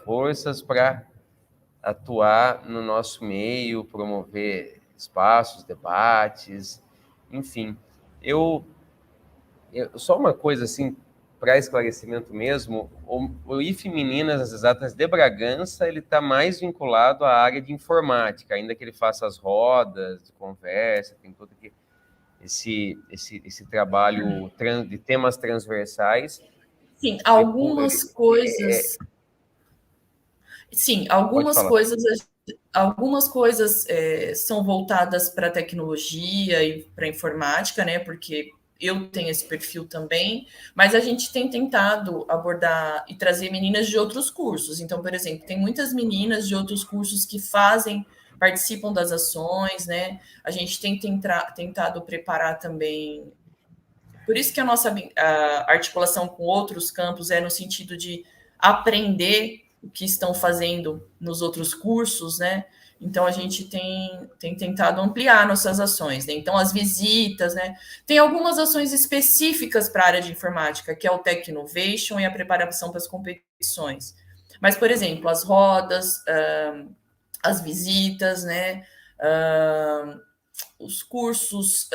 Speaker 1: forças para atuar no nosso meio, promover espaços, debates, enfim. Só uma coisa assim, para esclarecimento mesmo, o IF Meninas das Exatas de Bragança, ele está mais vinculado à área de informática, ainda que ele faça as rodas de conversa, tem todo esse trabalho de temas transversais.
Speaker 2: Sim, algumas coisas... Sim, algumas coisas são voltadas para a tecnologia e para a informática, né? Porque eu tenho esse perfil também, mas a gente tem tentado abordar e trazer meninas de outros cursos. Então, por exemplo, tem muitas meninas de outros cursos que participam das ações, né? A gente tem tentado preparar também. Por isso que a nossa articulação com outros campos é no sentido de aprender o que estão fazendo nos outros cursos, né? Então, a gente tem tentado ampliar nossas ações, né? Então, as visitas, né? Tem algumas ações específicas para a área de informática, que é o Tech Innovation e a preparação para as competições. Mas, por exemplo, as rodas, as visitas, né? Os cursos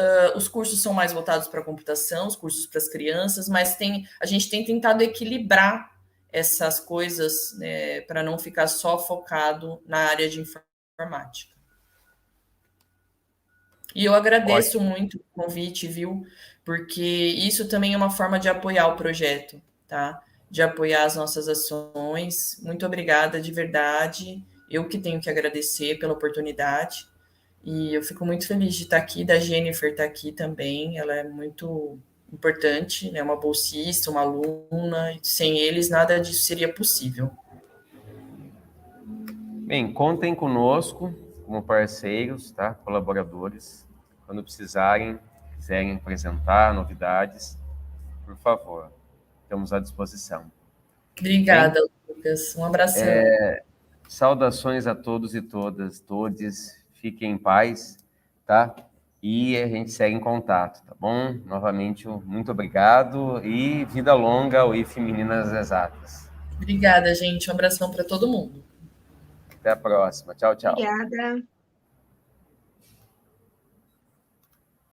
Speaker 2: são mais voltados para a computação, os cursos para as crianças, mas a gente tem tentado equilibrar essas coisas, né, para não ficar só focado na área de informática. E eu agradeço muito o convite, viu? Porque isso também é uma forma de apoiar o projeto, tá? De apoiar as nossas ações. Muito obrigada, de verdade. Eu que tenho que agradecer pela oportunidade. E eu fico muito feliz de estar aqui, da Jennifer estar aqui também. Ela é muito importante, né? Uma bolsista, uma aluna. Sem eles, nada disso seria possível.
Speaker 1: Bem, contem conosco como parceiros, tá? Colaboradores. Quando quiserem apresentar novidades, por favor, estamos à disposição.
Speaker 2: Obrigada, Lucas. Um abração.
Speaker 1: Saudações a todos e todas, todes. fiquem em paz, tá? E a gente segue em contato, tá bom? Novamente, muito obrigado e vida longa ao IF Meninas Exatas.
Speaker 2: Obrigada, gente. Um abração para todo mundo.
Speaker 1: Até a próxima. Tchau, tchau.
Speaker 4: Obrigada.